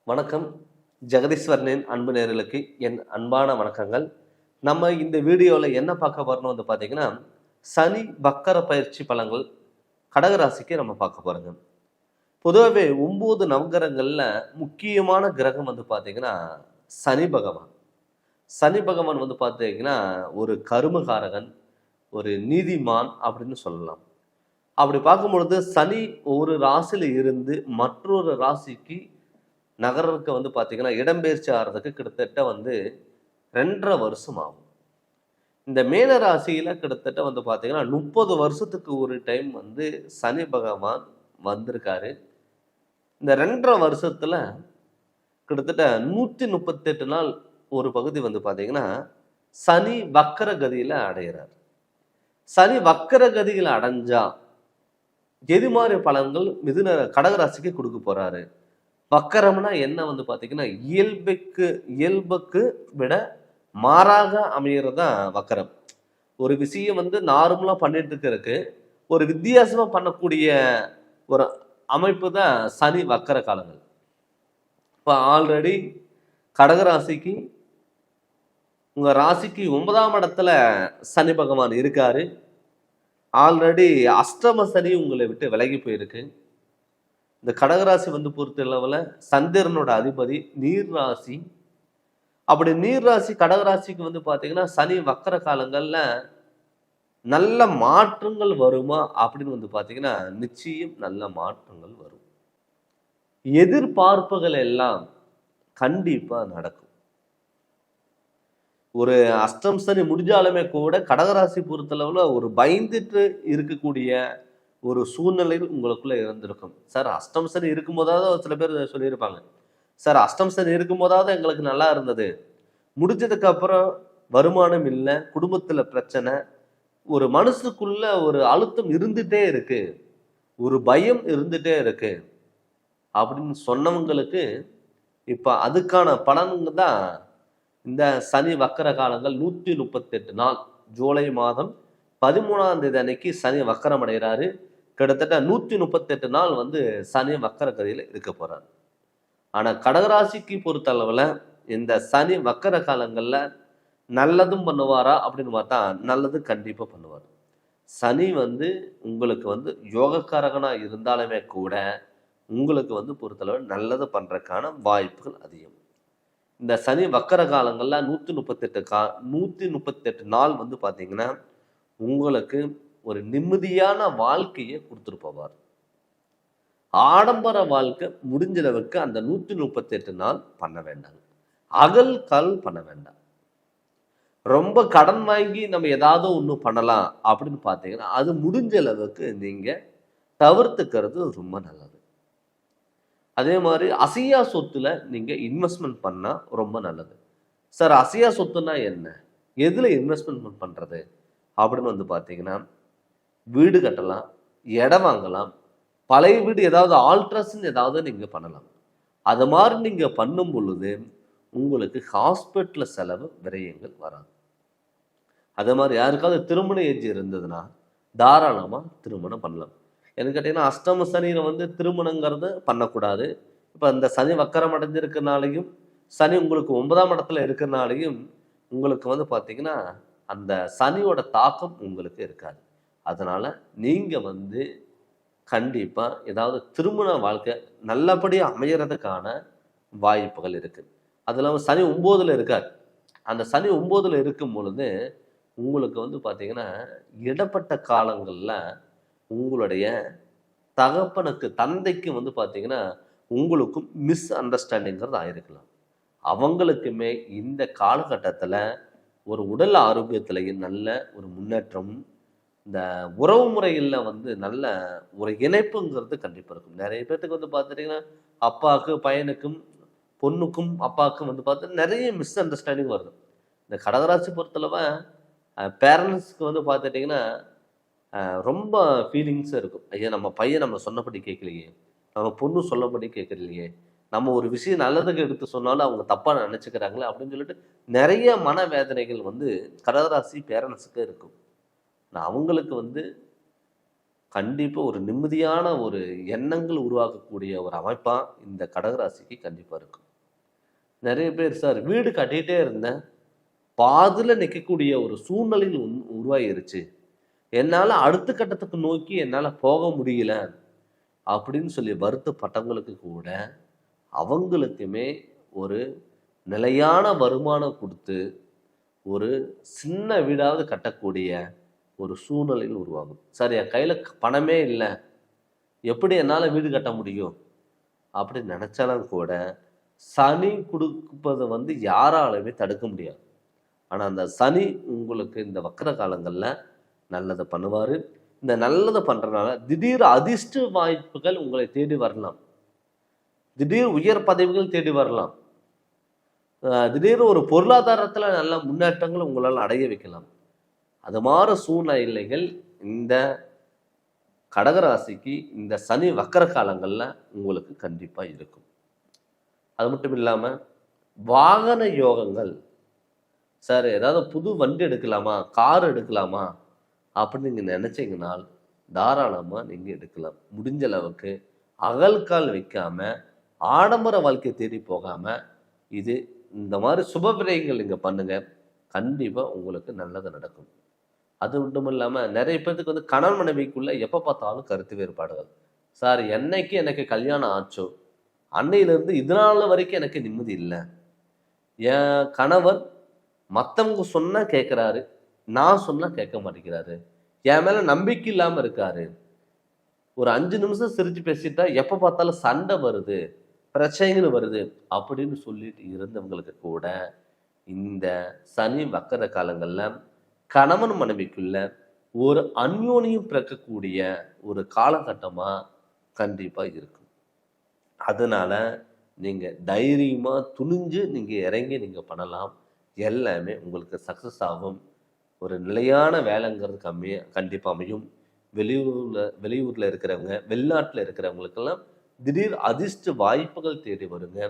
வணக்கம். ஜெகதீஸ்வரனின் அன்பு நேயர்களுக்கு என் அன்பான வணக்கங்கள். நம்ம இந்த வீடியோவில் என்ன பார்க்க போறோம்னு பார்த்தீங்கன்னா, சனி வக்கர பயிற்சி பலன்கள் கடகராசிக்கு நம்ம பார்க்க போறோங்க. பொதுவாகவே 9 நவகிரகங்கள்ல முக்கியமான கிரகம் பார்த்தீங்கன்னா, சனி பகவான். சனி பகவான் பார்த்தீங்கன்னா, ஒரு கருமகாரகன், ஒரு நீதிமான் அப்படின்னு சொல்லலாம். அப்படி பார்க்கும்பொழுது சனி ஒரு ராசியில இருந்து மற்றொரு ராசிக்கு நகருக்கு பார்த்தீங்கன்னா, இடம்பெயர்ச்சி ஆகிறதுக்கு கிட்டத்தட்ட 2 1/2 வருஷம் ஆகும். இந்த மேல ராசியில கிட்டத்தட்ட பார்த்தீங்கன்னா, 30 வருஷத்துக்கு ஒரு டைம் சனி பகவான் வந்திருக்காரு. இந்த 2 1/2 வருஷத்துல கிட்டத்தட்ட 138 நாள் ஒரு பகுதி பார்த்தீங்கன்னா, சனி வக்கர கதியில அடையிறார். சனி வக்கர கதியில அடைஞ்சா எது மாதிரி பலன்கள் மிதுன கடகராசிக்கு கொடுக்க போறாரு? வக்கரம்னா என்ன பார்த்தீங்கன்னா, இயல்புக்கு விட மாறாக அமைகிறது தான் வக்கரம். ஒரு விஷயம் நார்மலா பண்ணிட்டு இருக்கிறதுக்கு ஒரு வித்தியாசமா பண்ணக்கூடிய ஒரு அமைப்பு தான் சனி வக்கர காலங்கள். இப்போ ஆல்ரெடி கடகராசிக்கு உங்க ராசிக்கு 9ஆம் இடத்துல சனி பகவான் இருக்காரு. ஆல்ரெடி அஷ்டம சனி உங்களை விட்டு விலகி போயிருக்கு. இந்த கடகராசி பொறுத்த அளவில் சந்திரனோட அதிபதி நீர் ராசி. அப்படி நீர் ராசி கடகராசிக்கு பார்த்தீங்கன்னா, சனி வக்கர காலங்கள்ல நல்ல மாற்றங்கள் வருமா அப்படின்னு பார்த்தீங்கன்னா, நிச்சயம் நல்ல மாற்றங்கள் வரும். எதிர்பார்ப்புகள் எல்லாம் கண்டிப்பா நடக்கும். ஒரு அஷ்டம் சனி முடிஞ்சாலுமே கூட கடகராசி பொறுத்தளவுல ஒரு பயந்துட்டு இருக்கக்கூடிய ஒரு சூழ்நிலையில் உங்களுக்குள்ள இருந்திருக்கும். சார் அஷ்டம் சனி இருக்கும்போதாவது சில பேர் சொல்லியிருப்பாங்க, சார் அஷ்டம் சனி இருக்கும்போதாவது எங்களுக்கு நல்லா இருந்தது, முடிஞ்சதுக்கு அப்புறம் வருமானம் இல்லை, குடும்பத்துல பிரச்சனை, ஒரு மனசுக்குள்ள ஒரு அழுத்தம் இருந்துட்டே இருக்கு, ஒரு பயம் இருந்துட்டே இருக்கு அப்படின்னு சொன்னவங்களுக்கு இப்ப அதுக்கான பலன்கள் தான் இந்த சனி வக்கர காலங்கள். 138 நாள் ஜூலை மாதம் 13ஆம் தேதி அன்னைக்கு சனி வக்கரம் அடைகிறாரு. கிட்டத்தட்ட 138 நாள் சனி வக்கர கதியில் இருக்க போறார். ஆனா கடகராசிக்கு பொறுத்த அளவுல இந்த சனி வக்கர காலங்கள்ல நல்லதும் பண்ணுவாரா அப்படின்னு பார்த்தா நல்லது கண்டிப்பா பண்ணுவார். சனி உங்களுக்கு யோகக்காரகனா இருந்தாலுமே கூட உங்களுக்கு பொறுத்தளவு நல்லது பண்றதுக்கான வாய்ப்புகள் அதிகம். இந்த சனி வக்கர காலங்கள்ல 138 நாள் பார்த்தீங்கன்னா, உங்களுக்கு ஒரு நிம்மதியான வாழ்க்கையை கொடுத்துட்டு போவார். ஆடம்பர வாழ்க்கை முடிஞ்ச அளவுக்கு அந்த 138 நாள் பண்ண வேண்டாம். அகல் பண்ண வேண்டாம். ரொம்ப கடன் வாங்கி நம்ம ஏதாவது ஒண்ணு பண்ணலாம் அப்படின்னு பார்த்தீங்கன்னா, அது முடிஞ்ச அளவுக்கு நீங்க தவிர்த்துக்கிறது ரொம்ப நல்லது. அதே மாதிரி அசையா சொத்துல நீங்க இன்வெஸ்ட்மெண்ட் பண்ணா ரொம்ப நல்லது. சார் அசையா சொத்துனா என்ன? எதுல இன்வெஸ்ட்மெண்ட் பண்றது அப்படின்னு பார்த்தீங்கன்னா, வீடு கட்டலாம், இடம் வாங்கலாம், பழைய வீடு ஏதாவது ஆல்ட்ரேஷன் ஏதாவது நீங்க பண்ணலாம். அது மாதிரி நீங்க பண்ணும் பொழுது உங்களுக்கு ஹாஸ்பிட்டல் செலவு விரயங்கள் வராது. அதே மாதிரி யாருக்காவது திருமண ஏஜ் இருந்ததுன்னா தாராளமா திருமணம் பண்ணலாம். எனக்கு கேட்டீங்கன்னா, அஷ்டம சனியில திருமணங்கிறது பண்ணக்கூடாது. இப்போ இந்த சனி வக்கரம் அடைஞ்சிருக்கிறனாலையும் சனி உங்களுக்கு 9ஆம் இடத்துல இருக்கிறனாலையும் உங்களுக்கு பார்த்தீங்கன்னா, அந்த சனியோட தாக்கம் உங்களுக்கு இருக்காது. அதனால நீங்க கண்டிப்பா ஏதாவது திருமண வாழ்க்கை நல்லபடியா அமையறதுக்கான வாய்ப்புகள் இருக்கு. அது இல்லாமல் சனி 9ல இருக்கார். அந்த சனி 9ல இருக்கும் பொழுது உங்களுக்கு பார்த்தீங்கன்னா, இடப்பட்ட காலங்கள்ல உங்களுடைய தகப்பனுக்கு தந்தைக்கு பார்த்தீங்கன்னா, உங்களுக்கும் மிஸ் அண்டர்ஸ்டாண்டிங்கிறது ஆயிருக்கலாம். அவங்களுக்குமே இந்த காலகட்டத்துல ஒரு உடல் ஆரோக்கியத்திலையும் நல்ல ஒரு முன்னேற்றம், இந்த உறவு முறையில் நல்ல ஒரு இணைப்புங்கிறது கண்டிப்பாக இருக்கும். நிறைய பேர்த்துக்கு பார்த்துட்டிங்கன்னா, அப்பாவுக்கு பையனுக்கும் பொண்ணுக்கும் அப்பாவுக்கும் பார்த்து நிறைய மிஸ் அண்டர்ஸ்டாண்டிங் வருது. இந்த கடகராசி பொறுத்தளவு பேரண்ட்ஸ்க்கு பார்த்துட்டிங்கன்னா, ரொம்ப ஃபீலிங்ஸாக இருக்கும். ஐயா நம்ம பையன் நம்ம சொன்னபடி கேட்கலையே, நம்ம பொண்ணு சொல்லபடி கேட்கலையே, நம்ம ஒரு விஷயம் நல்லதுக்கு எடுத்து சொன்னாலும் அவங்க தப்பாக நினச்சிக்கிறாங்களே அப்படின்னு சொல்லிட்டு நிறைய மனவேதனைகள் கடகராசி பேரண்ட்ஸுக்கு இருக்கும். நான் அவங்களுக்கு கண்டிப்பாக ஒரு நிம்மதியான ஒரு எண்ணங்கள் உருவாக்கக்கூடிய ஒரு அமைப்பாக இந்த கடகராசிக்கு கண்டிப்பாக இருக்கும். நிறைய பேர் சார் வீடு கட்டிகிட்டே இருந்தேன், பாதியில் நிற்கக்கூடிய ஒரு சூழ்நிலையில் உருவாகிருச்சு, என்னால் அடுத்த கட்டத்துக்கு நோக்கி என்னால் போக முடியல அப்படின்னு சொல்லி வருத்தப்பட்டவங்களுக்கு கூட அவங்களுக்குமே ஒரு நிலையான வருமானம் கொடுத்து ஒரு சின்ன வீடாவது கட்டக்கூடிய ஒரு சூழ்நிலையில் உருவாகும். சார் என் கையில் பணமே இல்லை, எப்படி என்னால் வீடு கட்ட முடியும் அப்படின்னு நினச்சாலும் கூட சனி கொடுப்பதை யாராலுமே தடுக்க முடியாது. ஆனால் அந்த சனி உங்களுக்கு இந்த வக்கர காலங்களில் நல்லதை பண்ணுவார். இந்த நல்லதை பண்ணுறதுனால திடீர் அதிர்ஷ்ட வாய்ப்புகள் உங்களை தேடி வரலாம், திடீர் உயர் பதவிகள் தேடி வரலாம், திடீர் ஒரு பொருளாதாரத்தில் நல்ல முன்னேற்றங்கள் உங்களால் அடைய வைக்கலாம். அது மாதிரி சூழ்நிலைகள் இந்த கடகராசிக்கு இந்த சனி வக்கர காலங்களில் உங்களுக்கு கண்டிப்பாக இருக்கும். அது மட்டும் இல்லாமல் வாகன யோகங்கள், சார் ஏதாவது புது வண்டி எடுக்கலாமா, கார் எடுக்கலாமா அப்படின்னு நீங்கள் நினச்சிங்கனால் தாராளமாக நீங்கள் எடுக்கலாம். முடிஞ்ச அளவுக்கு அகல்கால் வைக்காமல் ஆடம்பர வாழ்க்கையை தேடி போகாமல் இது இந்த மாதிரி சுப விரயங்கள் நீங்கள் பண்ணுங்கள், கண்டிப்பாக உங்களுக்கு நல்லது நடக்கும். அது மட்டும் இல்லாமல் நிறைய பேருக்கு கணவன் மனைவிக்குள்ளே எப்போ பார்த்தாலும் கருத்து வேறுபாடுகள். சார் என்னைக்கு எனக்கு கல்யாணம் ஆச்சோ அன்னையிலேருந்து இதனால வரைக்கும் எனக்கு நிம்மதி இல்லை, என் கணவர் மற்றவங்க சொன்னால் கேட்குறாரு, நான் சொன்னால் கேட்க மாட்டேங்கிறாரு, என் மேலே நம்பிக்கை இல்லாமல் இருக்காரு, ஒரு 5 நிமிஷம் சிரித்து பேசிட்டா எப்போ பார்த்தாலும் சண்டை வருது, பிரச்சனைகள் வருது அப்படின்னு சொல்லிட்டு இருந்தவங்களுக்கு கூட இந்த சனி வக்கர காலங்களில் கணவன் மனைவிக்குள்ள ஒரு அந்யோன்யம் பிறக்கக்கூடிய ஒரு காலகட்டமாக கண்டிப்பாக இருக்கும். அதனால் நீங்கள் தைரியமாக துணிஞ்சு நீங்கள் இறங்கி நீங்கள் பண்ணலாம், எல்லாமே உங்களுக்கு சக்ஸஸ் ஆகும். ஒரு நிலையான வேலைங்கிறது கண்டிப்பாக அமையும். வெளியூரில் இருக்கிறவங்க, வெளிநாட்டில் இருக்கிறவங்களுக்கெல்லாம் திடீர் அதிர்ஷ்ட வாய்ப்புகள் தேடி வருங்க.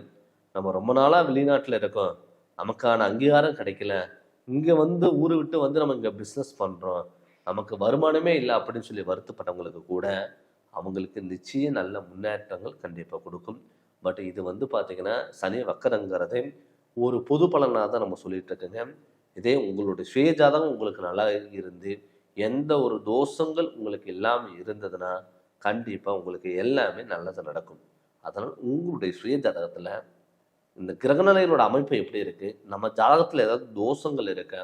நம்ம ரொம்ப நாளாக வெளிநாட்டில் இருக்கோம், நமக்கான அங்கீகாரம் கிடைக்கல, இங்கே ஊரை விட்டு நம்ம இங்கே பிஸ்னஸ் பண்ணுறோம், நமக்கு வருமானமே இல்லை அப்படின்னு சொல்லி வருத்தப்பட்டவங்களுக்கு கூட அவங்களுக்கு நிச்சயம் நல்ல முன்னேற்றங்கள் கண்டிப்பாக கொடுக்கும். பட் இது பார்த்திங்கன்னா சனி வக்கரங்கிறதே ஒரு பொது பலனாக தான் நம்ம சொல்லிகிட்டு இருக்கோங்க. இதே உங்களுடைய சுயஜாதகம் உங்களுக்கு நல்லா இருந்து எந்த ஒரு தோஷங்கள் உங்களுக்கு இல்லாமல் இருந்ததுன்னா கண்டிப்பாக உங்களுக்கு எல்லாமே நல்லது நடக்கும். அதனால் உங்களுடைய சுயஜாதகத்தில் இந்த கிரகநிலைகளோட அமைப்பு எப்படி இருக்குது, நம்ம ஜாதகத்தில் ஏதாவது தோஷங்கள் இருக்க,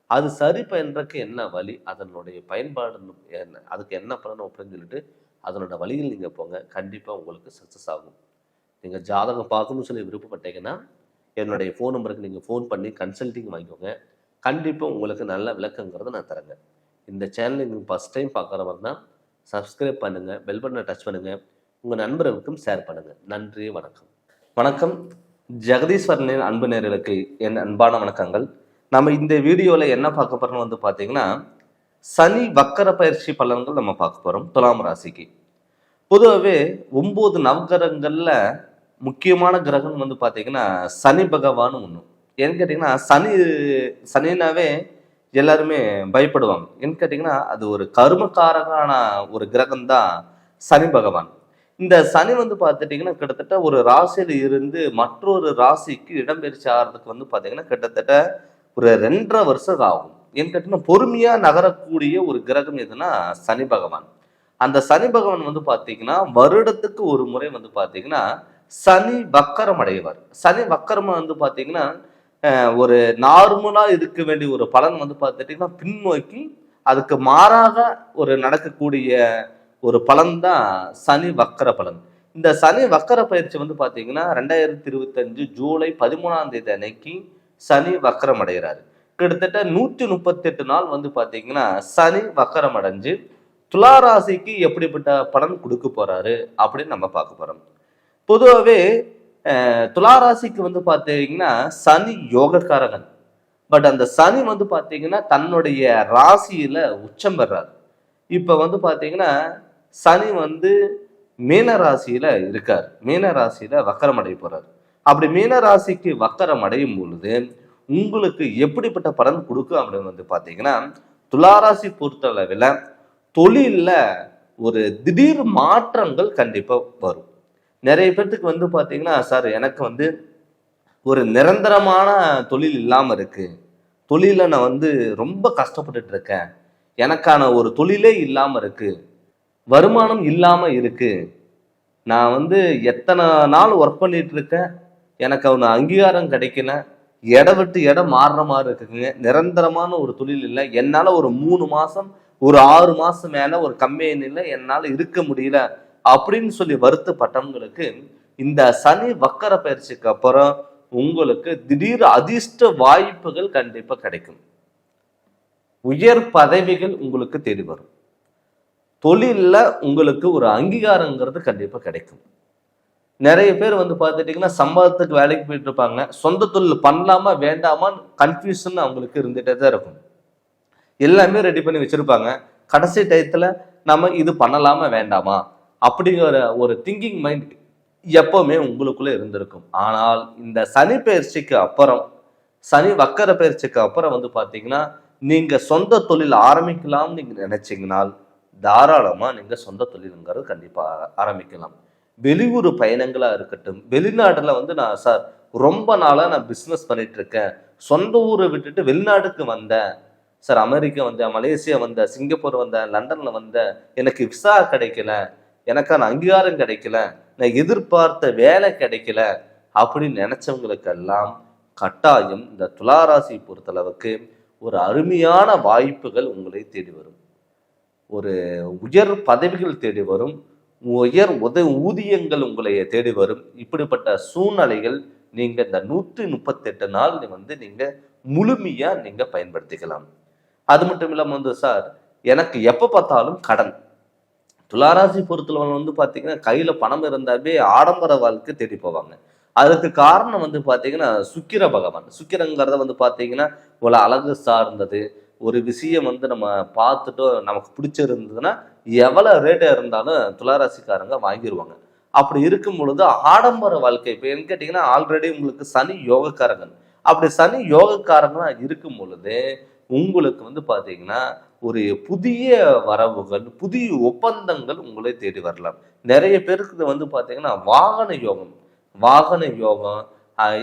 அது சரி பண்ணுறதுக்கு என்ன வழி, அதனுடைய பயன்பாடு என்ன, அதுக்கு என்ன பண்ணணும் அப்படின்னு சொல்லிட்டு அதனோட வழியில் நீங்கள் போங்க, கண்டிப்பாக உங்களுக்கு சக்ஸஸ் ஆகும். நீங்கள் ஜாதகம் பார்க்கணும்னு சொல்லி விருப்பப்பட்டீங்கன்னா என்னுடைய ஃபோன் நம்பருக்கு நீங்கள் ஃபோன் பண்ணி கன்சல்ட்டிங் வாங்கிக்கோங்க. கண்டிப்பாக உங்களுக்கு நல்ல விளக்கங்கிறத நான் தரேங்க. இந்த சேனலை நீங்கள் ஃபஸ்ட் டைம் பார்க்குறவங்க தான் சப்ஸ்கிரைப் பண்ணுங்கள், பெல் பட்டனை டச் பண்ணுங்கள், உங்கள் நண்பர்களுக்கும் ஷேர் பண்ணுங்கள். நன்றி, வணக்கம். வணக்கம். ஜெகதீஸ்வரனின் அன்பு நேயர்களுக்கு என் அன்பான வணக்கங்கள். நம்ம இந்த வீடியோவில் என்ன பார்க்க போகிறோம்னு பார்த்தீங்கன்னா சனி வக்கர பயிற்சி பலன்கள் நம்ம பார்க்க போகிறோம். துலாம் ராசிக்கு பொதுவாகவே 9 நவகிரகங்களில் முக்கியமான கிரகம் பார்த்தீங்கன்னா சனி பகவான் ஒன்று. ஏன்னு கேட்டிங்கன்னா சனினாவே எல்லாருமே பயப்படுவாங்க. ஏன்னு கேட்டிங்கன்னா அது ஒரு கருமக்காரகான ஒரு கிரகம் தான் சனி பகவான். இந்த சனி பார்த்துட்டிங்கன்னா கிட்டத்தட்ட ஒரு ராசியில் இருந்து மற்றொரு ராசிக்கு இடம்பெயர்ச்சி ஆகிறதுக்கு பார்த்தீங்கன்னா கிட்டத்தட்ட ஒரு 2.5 வருஷம் ஆகும். ஏன்னு கேட்டிங்கன்னா பொறுமையாக நகரக்கூடிய ஒரு கிரகம் எதுனா சனி பகவான். அந்த சனி பகவான் பார்த்தீங்கன்னா வருடத்துக்கு ஒரு முறை பார்த்தீங்கன்னா சனி வக்கரம் அடைவார். சனி வக்கரம் பார்த்தீங்கன்னா ஒரு நார்மலாக இருக்க வேண்டிய ஒரு பலன் பார்த்துட்டிங்கன்னா பின்னோக்கி அதுக்கு மாறாக ஒரு நடக்கக்கூடிய ஒரு பலன் தான் சனி வக்கர பலன். இந்த சனி வக்கர பயிற்சி பார்த்தீங்கன்னா 2025 ஜூலை 13ஆம் தேதி அன்னைக்கு சனி வக்கரம் அடைகிறாரு. கிட்டத்தட்ட 138 நாள் பார்த்தீங்கன்னா சனி வக்கரம் அடைஞ்சு துலா ராசிக்கு எப்படிப்பட்ட பலன் கொடுக்க போறாரு அப்படின்னு நம்ம பார்க்க போறோம். பொதுவாகவே துலா ராசிக்கு பார்த்தீங்கன்னா சனி யோகக்காரகன். பட் அந்த சனி பார்த்தீங்கன்னா தன்னுடைய ராசியில உச்சம் பெறாரு. இப்போ பார்த்தீங்கன்னா சனி மீன ராசியில இருக்கார், மீன ராசியில வக்கரம் அடைய போறாரு. அப்படி மீன ராசிக்கு வக்கரம் அடையும் பொழுது உங்களுக்கு எப்படிப்பட்ட பலன் கொடுக்கும் அப்படின்னு பார்த்தீங்கன்னா துளாராசி பொறுத்தளவில் தொழிலில் ஒரு திடீர் மாற்றங்கள் கண்டிப்பா வரும். நிறைய பேர்த்துக்கு வந்து பாத்தீங்கன்னா, சார் எனக்கு வந்து ஒரு நிரந்தரமான தொழில் இல்லாம இருக்கு. தொழில நான் வந்து ரொம்ப கஷ்டப்பட்டுட்டு இருக்கேன். எனக்கான ஒரு தொழிலே இல்லாம இருக்கு. வருமானம் இல்லாம இருக்கு. நான் வந்து எத்தனை நாள் ஒர்க் பண்ணிட்டு இருக்கேன். எனக்கு அவன அங்கீகாரம் கிடைக்கல. எடம் விட்டு இடம் மாறுற மாரி இருக்குங்க. நிரந்தரமான ஒரு தொழில் இல்ல. என்னால ஒரு 3 மாசம், ஒரு 6 மாசம் மேல ஒரு கம்பெனில என்னால இருக்க முடியல. அப்படின்னு சொல்லி வருத்தப்பட்டவங்களுக்கு, இந்த சனி வக்கர பயிற்சிக்கு அப்புறம் உங்களுக்கு திடீர் அதிர்ஷ்ட வாய்ப்புகள் கண்டிப்பா கிடைக்கும். உயர் பதவிகள் உங்களுக்கு தேடி வரும். தொழில்ல உங்களுக்கு ஒரு அங்கீகாரங்கிறது கண்டிப்பா கிடைக்கும். நிறைய பேர் வந்து பார்த்துட்டீங்கன்னா, சம்பளத்துக்கு வேலைக்கு போயிட்டு இருப்பாங்க. சொந்த தொழில் பண்ணலாமா, வேண்டாமான்னு கன்ஃப்யூஷன் அவங்களுக்கு இருந்துட்டே தான் இருக்கும். எல்லாமே ரெடி பண்ணி வச்சிருப்பாங்க. கடைசி டயத்துல நம்ம இது பண்ணலாமா, வேண்டாமா அப்படிங்கிற ஒரு திங்கிங் மைண்ட் எப்பவுமே உங்களுக்குள்ள இருந்திருக்கும். ஆனால் இந்த சனி பயிற்சிக்கு அப்புறம், சனி வக்கர பயிற்சிக்கு அப்புறம் வந்து பார்த்தீங்கன்னா, நீங்க சொந்த தொழில் ஆரம்பிக்கலாம்னு நீங்க நினைச்சீங்கனால், தாராளமா நீங்க சொந்த தொழிலுங்கிறது கண்டிப்பா ஆரம்பிக்கலாம். வெளியூர் பயணங்களா இருக்கட்டும், வெளிநாட்டுல வந்து நான் சார் ரொம்ப நாளா நான் பிசினஸ் பண்ணிட்டு இருக்கேன். சொந்த ஊரை விட்டுட்டு வெளிநாட்டுக்கு வந்தேன். சார் அமெரிக்கா வந்தேன், மலேசியா வந்தேன், சிங்கப்பூர் வந்தேன், லண்டன்ல வந்தேன். எனக்கு விசா கிடைக்கல. எனக்கான அங்கீகாரம் கிடைக்கல. நான் எதிர்பார்த்த வேலை கிடைக்கல. அப்படின்னு நினைச்சவங்களுக்கெல்லாம் கட்டாயம் இந்த துளாராசி பொறுத்தளவுக்கு ஒரு அருமையான வாய்ப்புகள் உங்களை தேடி வரும். ஒரு உயர் பதவிகள் தேடி வரும். உயர் ஊதியங்கள் உங்களை தேடி வரும். இப்படிப்பட்ட சூழ்நிலைகள் நீங்க இந்த 138 நாள் வந்து நீங்க முழுமையா நீங்க பயன்படுத்திக்கலாம். அது மட்டும் இல்லாம வந்து சார் எனக்கு எப்ப பார்த்தாலும் கடன். துளாராசி பொறுத்தளவு வந்து பாத்தீங்கன்னா கையில பணம் இருந்தாவே ஆடம்பர வாழ்க்கை தேடி போவாங்க. அதுக்கு காரணம் வந்து பாத்தீங்கன்னா சுக்கிர பகவான். சுக்கிரங்கிறத வந்து பாத்தீங்கன்னா இவ்வளவு அழகு சார்ந்தது. ஒரு விஷயம் வந்து நம்ம பார்த்துட்டு நமக்கு பிடிச்சிருந்ததுன்னா எவ்வளவு ரேட்டா இருந்தாலும் துளாராசிக்காரங்க வாங்கிடுவாங்க. அப்படி இருக்கும் பொழுது ஆடம்பர வாழ்க்கை இப்ப என்ன கேட்டீங்கன்னா ஆல்ரெடி உங்களுக்கு சனி யோகக்காரகன். அப்படி சனி யோகக்காரங்களா இருக்கும் பொழுது உங்களுக்கு வந்து பாத்தீங்கன்னா ஒரு புதிய வரவுகள், புதிய ஒப்பந்தங்கள் உங்களை தேடி வரலாம். நிறைய பேருக்கு வந்து பாத்தீங்கன்னா வாகன யோகம், வாகன யோகம்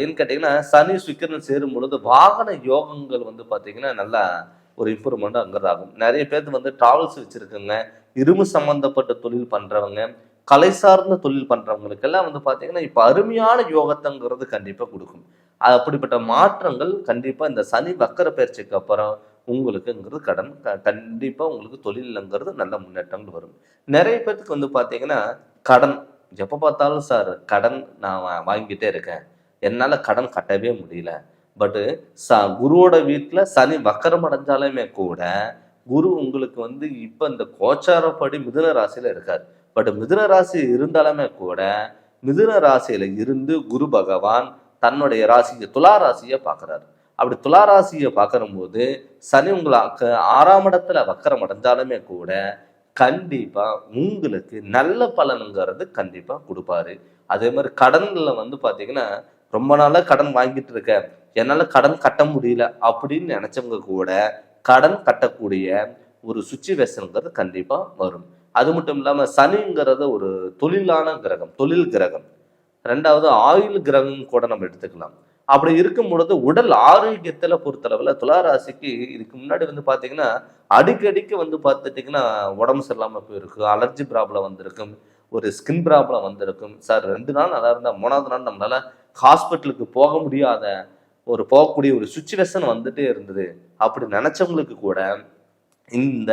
ஏன்னு கேட்டீங்கன்னா சனி சுக்கிரன் சேரும் பொழுது வாகன யோகங்கள் வந்து பாத்தீங்கன்னா நல்லா ஒரு இம்ப்ரூவ்மெண்ட் அங்கிறது ஆகும். நிறைய பேருக்கு வந்து டிராவல்ஸ் வச்சிருக்குங்க, இரும்பு சம்பந்தப்பட்ட தொழில் பண்றவங்க, கலை சார்ந்த தொழில் பண்றவங்களுக்கு எல்லாம் வந்து பாத்தீங்கன்னா இப்ப அருமையான யோகத்தங்கிறது கண்டிப்பா கொடுக்கும். அப்படிப்பட்ட மாற்றங்கள் கண்டிப்பா இந்த சனி வக்கர பயிற்சிக்கு அப்புறம் உங்களுக்குங்கிறது கண்டிப்பா உங்களுக்கு தொழிலுங்கிறது நல்ல முன்னேற்றங்கள் வரும். நிறைய பேருக்கு வந்து பாத்தீங்கன்னா கடன் எப்ப பார்த்தாலும் சார் கடன் நான் வாங்கிட்டே இருக்கேன். என்னால கடன் கட்டவே முடியல. பட்டு குருவோட வீட்டுல சனி வக்கரம் அடைஞ்சாலுமே கூட குரு உங்களுக்கு வந்து இப்ப இந்த கோச்சாரப்படி மிதுன ராசியில இருக்காரு. பட் மிதுன ராசி இருந்தாலுமே கூட மிதுன ராசியில இருந்து குரு பகவான் தன்னுடைய ராசியை துலா ராசியை பார்க்கிறாரு. அப்படி துலா ராசியை பார்க்கறபோது சனி உங்களுக்கு 6ஆம் இடத்துல வக்கரம் அடைஞ்சாலுமே கூட கண்டிப்பா உங்களுக்கு நல்ல பலனுங்கிறது கண்டிப்பா கொடுப்பாரு. அதே மாதிரி கடன்ல வந்து பாத்தீங்கன்னா ரொம்ப நாளா கடன் வாங்கிட்டு இருக்க, என்னால கடன் கட்ட முடியல அப்படின்னு நினைச்சவங்க கூட கடன் கட்டக்கூடிய ஒரு சுச்சுவேஷனுங்கிறது கண்டிப்பா வரும். அது மட்டும் இல்லாம சனிங்கிறது ஒரு தொழிலான கிரகம், தொழில் கிரகம். ரெண்டாவது ஆயுள் கிரகம் கூட நம்ம எடுத்துக்கலாம். அப்படி இருக்கும் பொழுது உடல் ஆரோக்கியத்துல பொறுத்தளவுல துளாராசிக்கு இதுக்கு முன்னாடி வந்து பாத்தீங்கன்னா அடிக்கடிக்கு வந்து பார்த்துட்டீங்கன்னா உடம்பு சரியில்லாம போயிருக்கும், அலர்ஜி ப்ராப்ளம் வந்திருக்கும், ஒரு ஸ்கின் ப்ராப்ளம் வந்திருக்கும். சார் 2 நாள் நல்லா இருந்தா 3ஆவது நாள் நம்மளால ஹாஸ்பிட்டலுக்கு போக முடியாத போகக்கூடிய ஒரு சுச்சுவேஷன் வந்துட்டே இருந்தது. அப்படி நினைச்சவங்களுக்கு கூட இந்த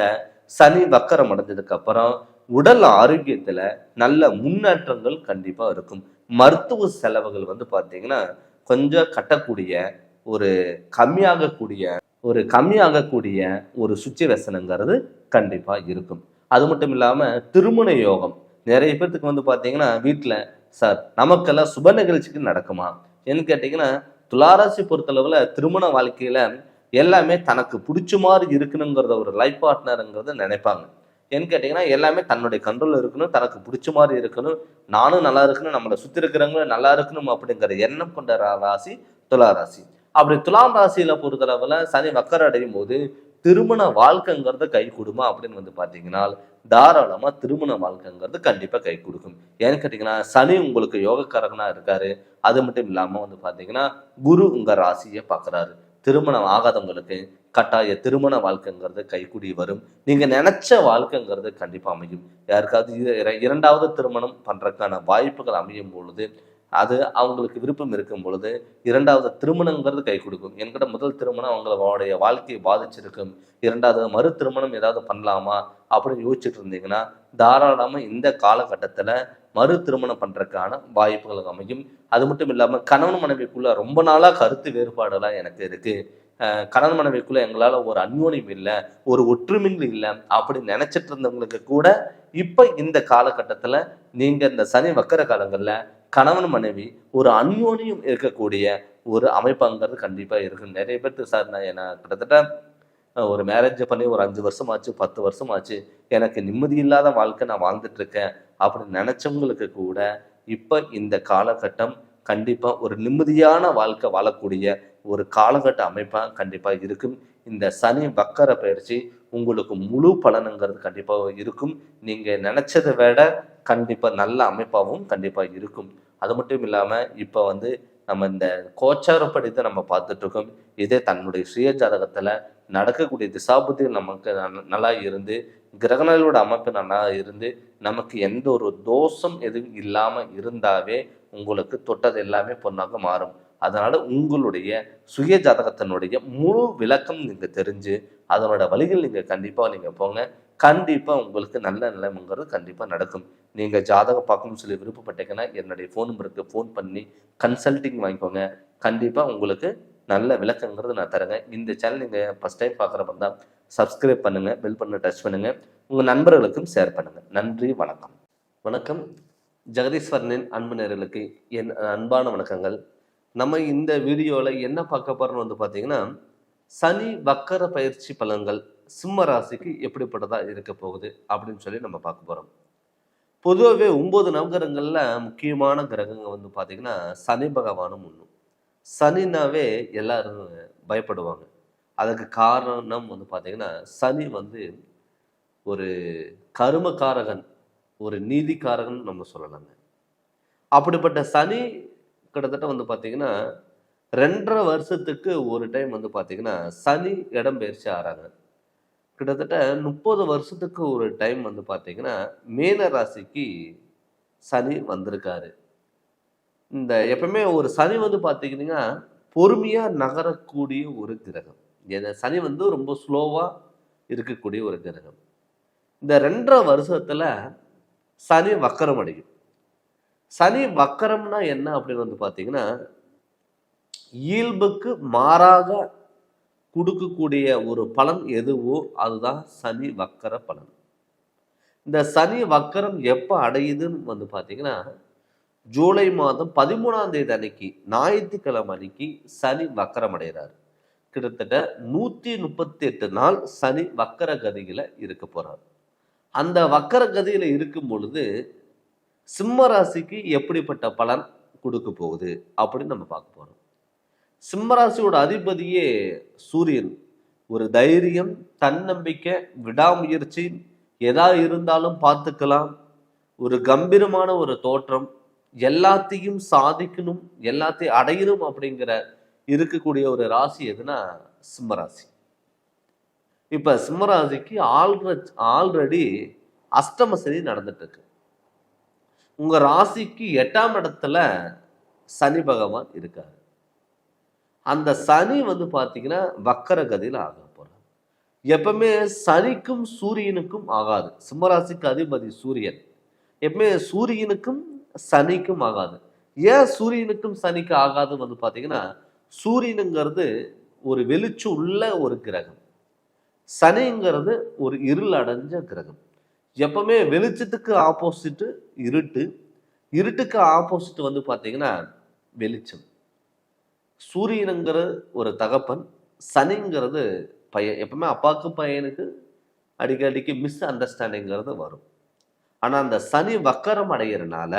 சனி வக்கரம் அடைஞ்சதுக்கு அப்புறம் உடல் ஆரோக்கியத்துல நல்ல முன்னேற்றங்கள் கண்டிப்பா இருக்கும். மருத்துவ செலவுகள் வந்து பாத்தீங்கன்னா கொஞ்சம் கட்டக்கூடிய ஒரு கம்மியாகக்கூடிய ஒரு சுச்சுவேஷனுங்கிறது கண்டிப்பா இருக்கும். அது மட்டும் இல்லாம திருமண யோகம் நிறைய பேர்த்துக்கு வந்து பாத்தீங்கன்னா வீட்டுல சார் நமக்கெல்லாம் சுப நிகழ்ச்சிக்கு நடக்குமா ஏன்னு கேட்டீங்கன்னா துளாராசி பொறுத்தளவுல திருமண வாழ்க்கையில எல்லாமே தனக்கு பிடிச்ச மாதிரி இருக்கணுங்கிறத ஒரு லைஃப் பார்ட்னருங்கிறத நினைப்பாங்க. ஏன்னு கேட்டீங்கன்னா எல்லாமே தன்னுடைய கண்ட்ரோல் இருக்கணும், தனக்கு பிடிச்ச மாதிரி இருக்கணும், நானும் நல்லா இருக்கணும், நம்மளை சுத்தி இருக்கிறவங்களும் நல்லா இருக்கணும் அப்படிங்கிற எண்ணம் கொண்ட ராசி துலா ராசி. அப்படி துலாம் ராசியில பொறுத்தளவுல சனி வக்கர அடையும் போது திருமண வாழ்க்கைங்கிறது கை கொடுமா அப்படின்னு வந்து பார்த்தீங்கன்னா தாராளமா திருமண வாழ்க்கைங்கிறது கண்டிப்பா கை கொடுக்கும். ஏன்னு கேட்டீங்கன்னா சனி உங்களுக்கு யோகக்காரகனா இருக்காரு. அது மட்டும் இல்லாம வந்து பார்த்தீங்கன்னா குரு உங்க ராசியை பார்க்குறாரு. திருமணம் ஆகாதவங்களுக்கு கட்டாய திருமண வாழ்க்கைங்கிறது கைக்கூடி வரும். நீங்க நினைச்ச வாழ்க்கைங்கிறது கண்டிப்பா அமையும். யாருக்காவது இரண்டாவது திருமணம் பண்றதுக்கான வாய்ப்புகள் அமையும் பொழுது அது அவங்களுக்கு விருப்பம் இருக்கும் பொழுது இரண்டாவது திருமணங்கிறது கை கொடுக்கும். என்கிட்ட முதல் திருமணம் அவங்களுடைய வாழ்க்கையை பாதிச்சிருக்கும். இரண்டாவது மறு திருமணம் ஏதாவது பண்ணலாமா அப்படின்னு யோசிச்சுட்டு இருந்தீங்கன்னா தாராளமா இந்த காலகட்டத்துல மறு திருமணம் பண்றதுக்கான வாய்ப்புகள் அமையும். அது மட்டும் இல்லாம கணவன் மனைவிக்குள்ள ரொம்ப நாளா கருத்து வேறுபாடெல்லாம் எனக்கு இருக்கு. கணவன் மனைவிக்குள்ள எங்களால ஒரு அந்யோன்யம் இல்லை, ஒரு ஒற்றுமைகள் இல்லை அப்படின்னு நினைச்சிட்டு இருந்தவங்களுக்கு கூட இப்ப இந்த காலகட்டத்துல நீங்க இந்த சனி வக்கர காலங்கள்ல கணவன் மனைவி ஒரு அந்யோன்யம் இருக்கக்கூடிய ஒரு அமைப்பாங்கிறது கண்டிப்பா இருக்கு. நிறைய பேருக்கு சார் நான் கிட்டத்தட்ட ஒரு மேரேஜ் பண்ணி ஒரு 5 வருஷம் ஆச்சு, 10 வருஷம் ஆச்சு, எனக்கு நிம்மதி இல்லாத வாழ்க்கை நான் வாழ்ந்துட்டு இருக்கேன் அப்படின்னு நினைச்சவங்களுக்கு கூட இப்ப இந்த காலகட்டம் கண்டிப்பா ஒரு நிம்மதியான வாழ்க்கை வாழக்கூடிய ஒரு காலகட்ட அமைப்பா கண்டிப்பா இருக்கும். இந்த சனி வக்கர பயிற்சி உங்களுக்கு முழு பலனுங்கிறது கண்டிப்பா இருக்கும். நீங்க நினைச்சதை விட கண்டிப்பா நல்ல அமைப்பாகவும் கண்டிப்பா இருக்கும். அது மட்டும் இல்லாம இப்ப வந்து நம்ம இந்த கோச்சாரப்படி தான் நம்ம பார்த்துட்டு இருக்கோம். இதே தன்னுடைய சுய ஜாதகத்துல நடக்கக்கூடிய திசாபுத்திகள் நமக்கு நல்லா இருந்து கிரகணங்களோட அமைப்பு நல்லா இருந்து நமக்கு எந்த ஒரு தோஷம் எதுவும் இல்லாம இருந்தாவே உங்களுக்கு தொட்டது எல்லாமே பொண்ணாக மாறும். அதனால உங்களுடைய சுய ஜாதகத்தினுடைய முழு விளக்கம் நீங்க தெரிஞ்சு அதனோட வழிகள் நீங்க கண்டிப்பா நீங்க போங்க. கண்டிப்பா உங்களுக்கு நல்ல நிலைமைங்கிறது கண்டிப்பா நடக்கும். நீங்க ஜாதகம் பார்க்கணும்னு சொல்லி விருப்பப்பட்டீங்கன்னா என்னுடைய ஃபோன் நம்பருக்கு ஃபோன் பண்ணி கன்சல்டிங் வாங்கிக்கோங்க. கண்டிப்பா உங்களுக்கு நல்ல விளக்கங்கிறது நான் தரேங்க. இந்த சேனல் நீங்க ஃபர்ஸ்ட் டைம் பார்க்குறப்ப தான் சப்ஸ்கிரைப் பண்ணுங்க, பெல் பட்டனை டச் பண்ணுங்க, உங்க நண்பர்களுக்கும் ஷேர் பண்ணுங்க. நன்றி, வணக்கம். வணக்கம். ஜெகதீஸ்வரனின் அன்பு நேயர்களுக்கு என் அன்பான வணக்கங்கள். நம்ம இந்த வீடியோவில் என்ன பார்க்க போறோம்னு வந்து பார்த்தீங்கன்னா சனி வக்கர பயிற்சி பலன்கள் சிம்ம ராசிக்கு எப்படிப்பட்டதா இருக்க போகுது அப்படின்னு சொல்லி நம்ம பார்க்க போறோம். பொதுவாகவே 9 நவகிரகங்கள்ல முக்கியமான கிரகங்கள் வந்து பார்த்தீங்கன்னா சனி பகவானும் ஒன்று. சனினாவே எல்லாரும் பயப்படுவாங்க. அதுக்கு காரணம் வந்து பார்த்தீங்கன்னா சனி வந்து ஒரு கருமகாரகன், ஒரு நீதிக்காரகன் நம்ம சொல்லலாங்க. அப்படிப்பட்ட சனி கிட்டத்தட்ட வந்து பார்த்தீங்கன்னா 2.5 வருஷத்துக்கு ஒரு டைம் வந்து பார்த்தீங்கன்னா சனி இடம் பெயர்ச்சி ஆறாங்க. கிட்டத்தட்ட 30 வருஷத்துக்கு ஒரு டைம் வந்து பார்த்தீங்கன்னா மேன ராசிக்கு சனி வந்திருக்காரு. இந்த எப்பவுமே ஒரு சனி வந்து பார்த்தீங்கன்னா பொறுமையாக நகரக்கூடிய ஒரு கிரகம். சனி வந்து ரொம்ப ஸ்லோவாக இருக்கக்கூடிய ஒரு கிரகம். இந்த 2.5 வருஷத்துல சனி வக்கரம் அடையும். சனி வக்கரம்னா என்ன அப்படின்னு வந்து பார்த்தீங்கன்னா இயல்புக்கு மாறாக கொடுக்கக்கூடிய ஒரு பலன் எதுவோ அதுதான் சனி வக்கர பலன். இந்த சனி வக்கரம் எப்போ அடையுதுன்னு வந்து பார்த்தீங்கன்னா ஜூலை மாதம் 13ஆம் தேதி அன்னைக்கு ஞாயிற்றுக்கிழமை அன்னைக்கு சனி வக்கரம் அடைகிறார். கிட்டத்தட்ட 138 நாள் சனி வக்கர கதியில இருக்க போறார். அந்த வக்கர கதியில இருக்கும் பொழுது சிம்ம ராசிக்கு எப்படிப்பட்ட பலன் கொடுக்க போகுது அப்படின்னு நம்ம பார்க்க போறோம். சிம்மராசியோட அதிபதியே சூரியன். ஒரு தைரியம், தன்னம்பிக்கை, விடாமுயற்சி, எதா இருந்தாலும் பார்த்துக்கலாம், ஒரு கம்பீரமான ஒரு தோற்றம், எல்லாத்தையும் சாதிக்கணும், எல்லாத்தையும் அடையணும் அப்படிங்கிற இருக்கக்கூடிய ஒரு ராசி எதுனா சிம்மராசி. இப்ப சிம்மராசிக்கு ஆல்ரெடி அஷ்டம சனி நடந்துட்டு இருக்கு. உங்க ராசிக்கு 8ஆம் இடத்துல சனி பகவான் இருக்காரு. அந்த சனி வந்து பார்த்தீங்கன்னா வக்கர கதியில் ஆக போறார். எப்பவுமே சனிக்கும் சூரியனுக்கும் ஆகாது. சிம்மராசிக்கு அதிபதி சூரியன். எப்பவுமே சூரியனுக்கும் சனிக்கும் ஆகாது. ஏன் சூரியனுக்கும் சனிக்கு ஆகாதுன்னு வந்து பார்த்தீங்கன்னா சூரியனுங்கிறது ஒரு வெளிச்சம் உள்ள ஒரு கிரகம், சனிங்கிறது ஒரு இருள் அடைஞ்ச கிரகம். எப்பவுமே வெளிச்சத்துக்கு ஆப்போசிட்டு இருட்டு, இருட்டுக்கு ஆப்போசிட் வந்து பார்த்தீங்கன்னா வெளிச்சம். சூரியனுங்கிறது ஒரு தகப்பன், சனிங்கிறது பையன். எப்பவுமே அப்பாவுக்கு பையனுக்கு அடிக்கடிக்கு மிஸ் அண்டர்ஸ்டாண்டிங்கிறது வரும். ஆனால் அந்த சனி வக்கரம் அடைகிறனால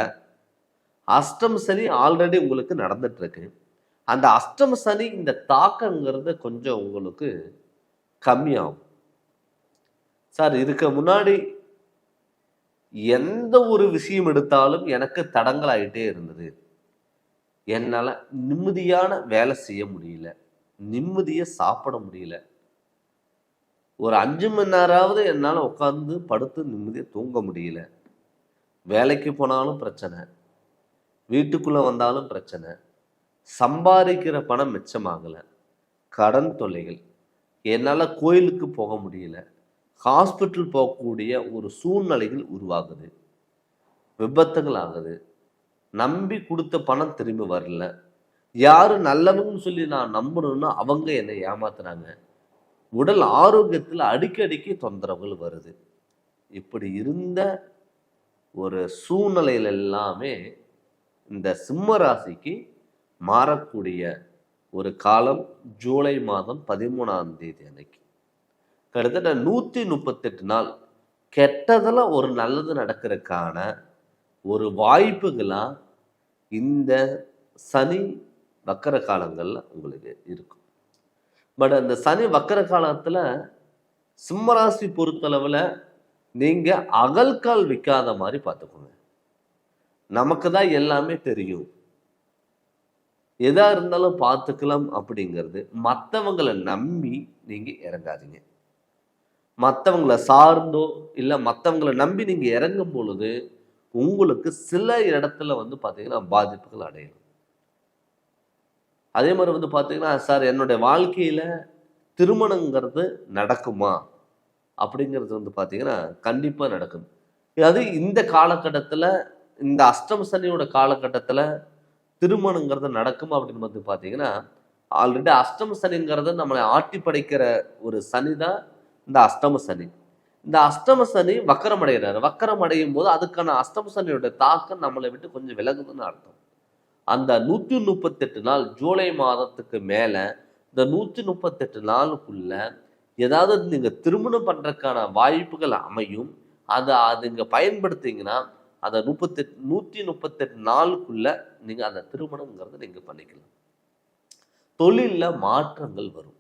அஷ்டம சனி ஆல்ரெடி உங்களுக்கு நடந்துட்டு இருக்கு. அந்த அஷ்டம சனி இந்த தாக்கங்கிறது கொஞ்சம் உங்களுக்கு கம்மியாகும். சார் இதுக்கு முன்னாடி எந்த ஒரு விஷயம் எடுத்தாலும் எனக்கு தடங்கள் ஆகிட்டே இருந்தது. என்னால் நிம்மதியான வேலை செய்ய முடியல, நிம்மதியை சாப்பிட முடியல. ஒரு 5 மணி நேரமாவது என்னால் உட்காந்து படுத்து நிம்மதியை தூங்க முடியல. வேலைக்கு போனாலும் பிரச்சனை, வீட்டுக்குள்ளே வந்தாலும் பிரச்சனை, சம்பாதிக்கிற பணம் மிச்சமாகலை, கடன் தொல்லைகள், என்னால் கோயிலுக்கு போக முடியல, ஹாஸ்பிட்டல் போகக்கூடிய ஒரு சூழ்நிலைகள் உருவாகுது, விபத்துகள் ஆகுது, நம்பி கொடுத்த பணம் திரும்பி வரல, யாரு நல்லவங்கன்னு சொல்லி நான் நம்பணும்னா அவங்க என்னை ஏமாத்துறாங்க, உடல் ஆரோக்கியத்தில் அடிக்கடிக்கு தொந்தரவுகள் வருது. இப்படி இருந்த ஒரு சூழ்நிலையில் எல்லாமே இந்த சிம்ம ராசிக்கு மாறக்கூடிய ஒரு காலம் ஜூலை மாதம் 13ஆம் தேதி அன்னைக்கு. கிட்டத்தட்ட 138 நாள் கெட்டதில் ஒரு நல்லது நடக்கிறதுக்கான ஒரு வாய்ப்புகளாக இந்த சனி வக்கர காலங்களில் உங்களுக்கு இருக்கும். பட் அந்த சனி வக்கர காலத்தில் சிம்மராசி பொறுத்தளவில் நீங்கள் அகல்கால் வைக்காத மாதிரி பார்த்துக்கோங்க. நமக்கு தான் எல்லாமே தெரியும், எதா இருந்தாலும் பார்த்துக்கலாம் அப்படிங்கிறது மற்றவங்களை நம்பி நீங்கள் இறங்காதீங்க. மற்றவங்களை சார்ந்தோ இல்லை மற்றவங்களை நம்பி நீங்கள் இறங்கும் பொழுது உங்களுக்கு சில இடத்துல பார்த்தீங்கன்னா பாதிப்புகள் அடையணும். அதே மாதிரி பார்த்தீங்கன்னா, சார் என்னுடைய வாழ்க்கையில் திருமணங்கிறது நடக்குமா அப்படிங்கிறது பார்த்தீங்கன்னா கண்டிப்பாக நடக்கும். அது இந்த காலகட்டத்தில், இந்த அஷ்டம சனியோட காலகட்டத்தில் திருமணங்கிறது நடக்கும் அப்படின்னு பார்த்தீங்கன்னா, ஆல்ரெடி அஷ்டம சனிங்கிறது நம்மளை ஆட்டி படைக்கிற ஒரு சனி தான் இந்த அஷ்டம சனி. இந்த அஷ்டம சனி வக்கரம் அடைகிறாரு. வக்கரம் அடையும் போது அதுக்கான அஷ்டம சனியோட தாக்கம் நம்மளை விட்டு கொஞ்சம் விலகுதுன்னு அர்த்தம். அந்த 138 நாள் ஜூலை மாதத்துக்கு மேலே இந்த 138 நாளுக்குள்ள ஏதாவது நீங்கள் திருமணம் பண்ணுறதுக்கான வாய்ப்புகள் அமையும். அதை நீங்கள் பயன்படுத்திங்கன்னா அந்த 138 நாளுக்குள்ள நீங்கள் அந்த திருமணங்கிறத நீங்கள் பண்ணிக்கலாம். தொழிலில் மாற்றங்கள் வரும்.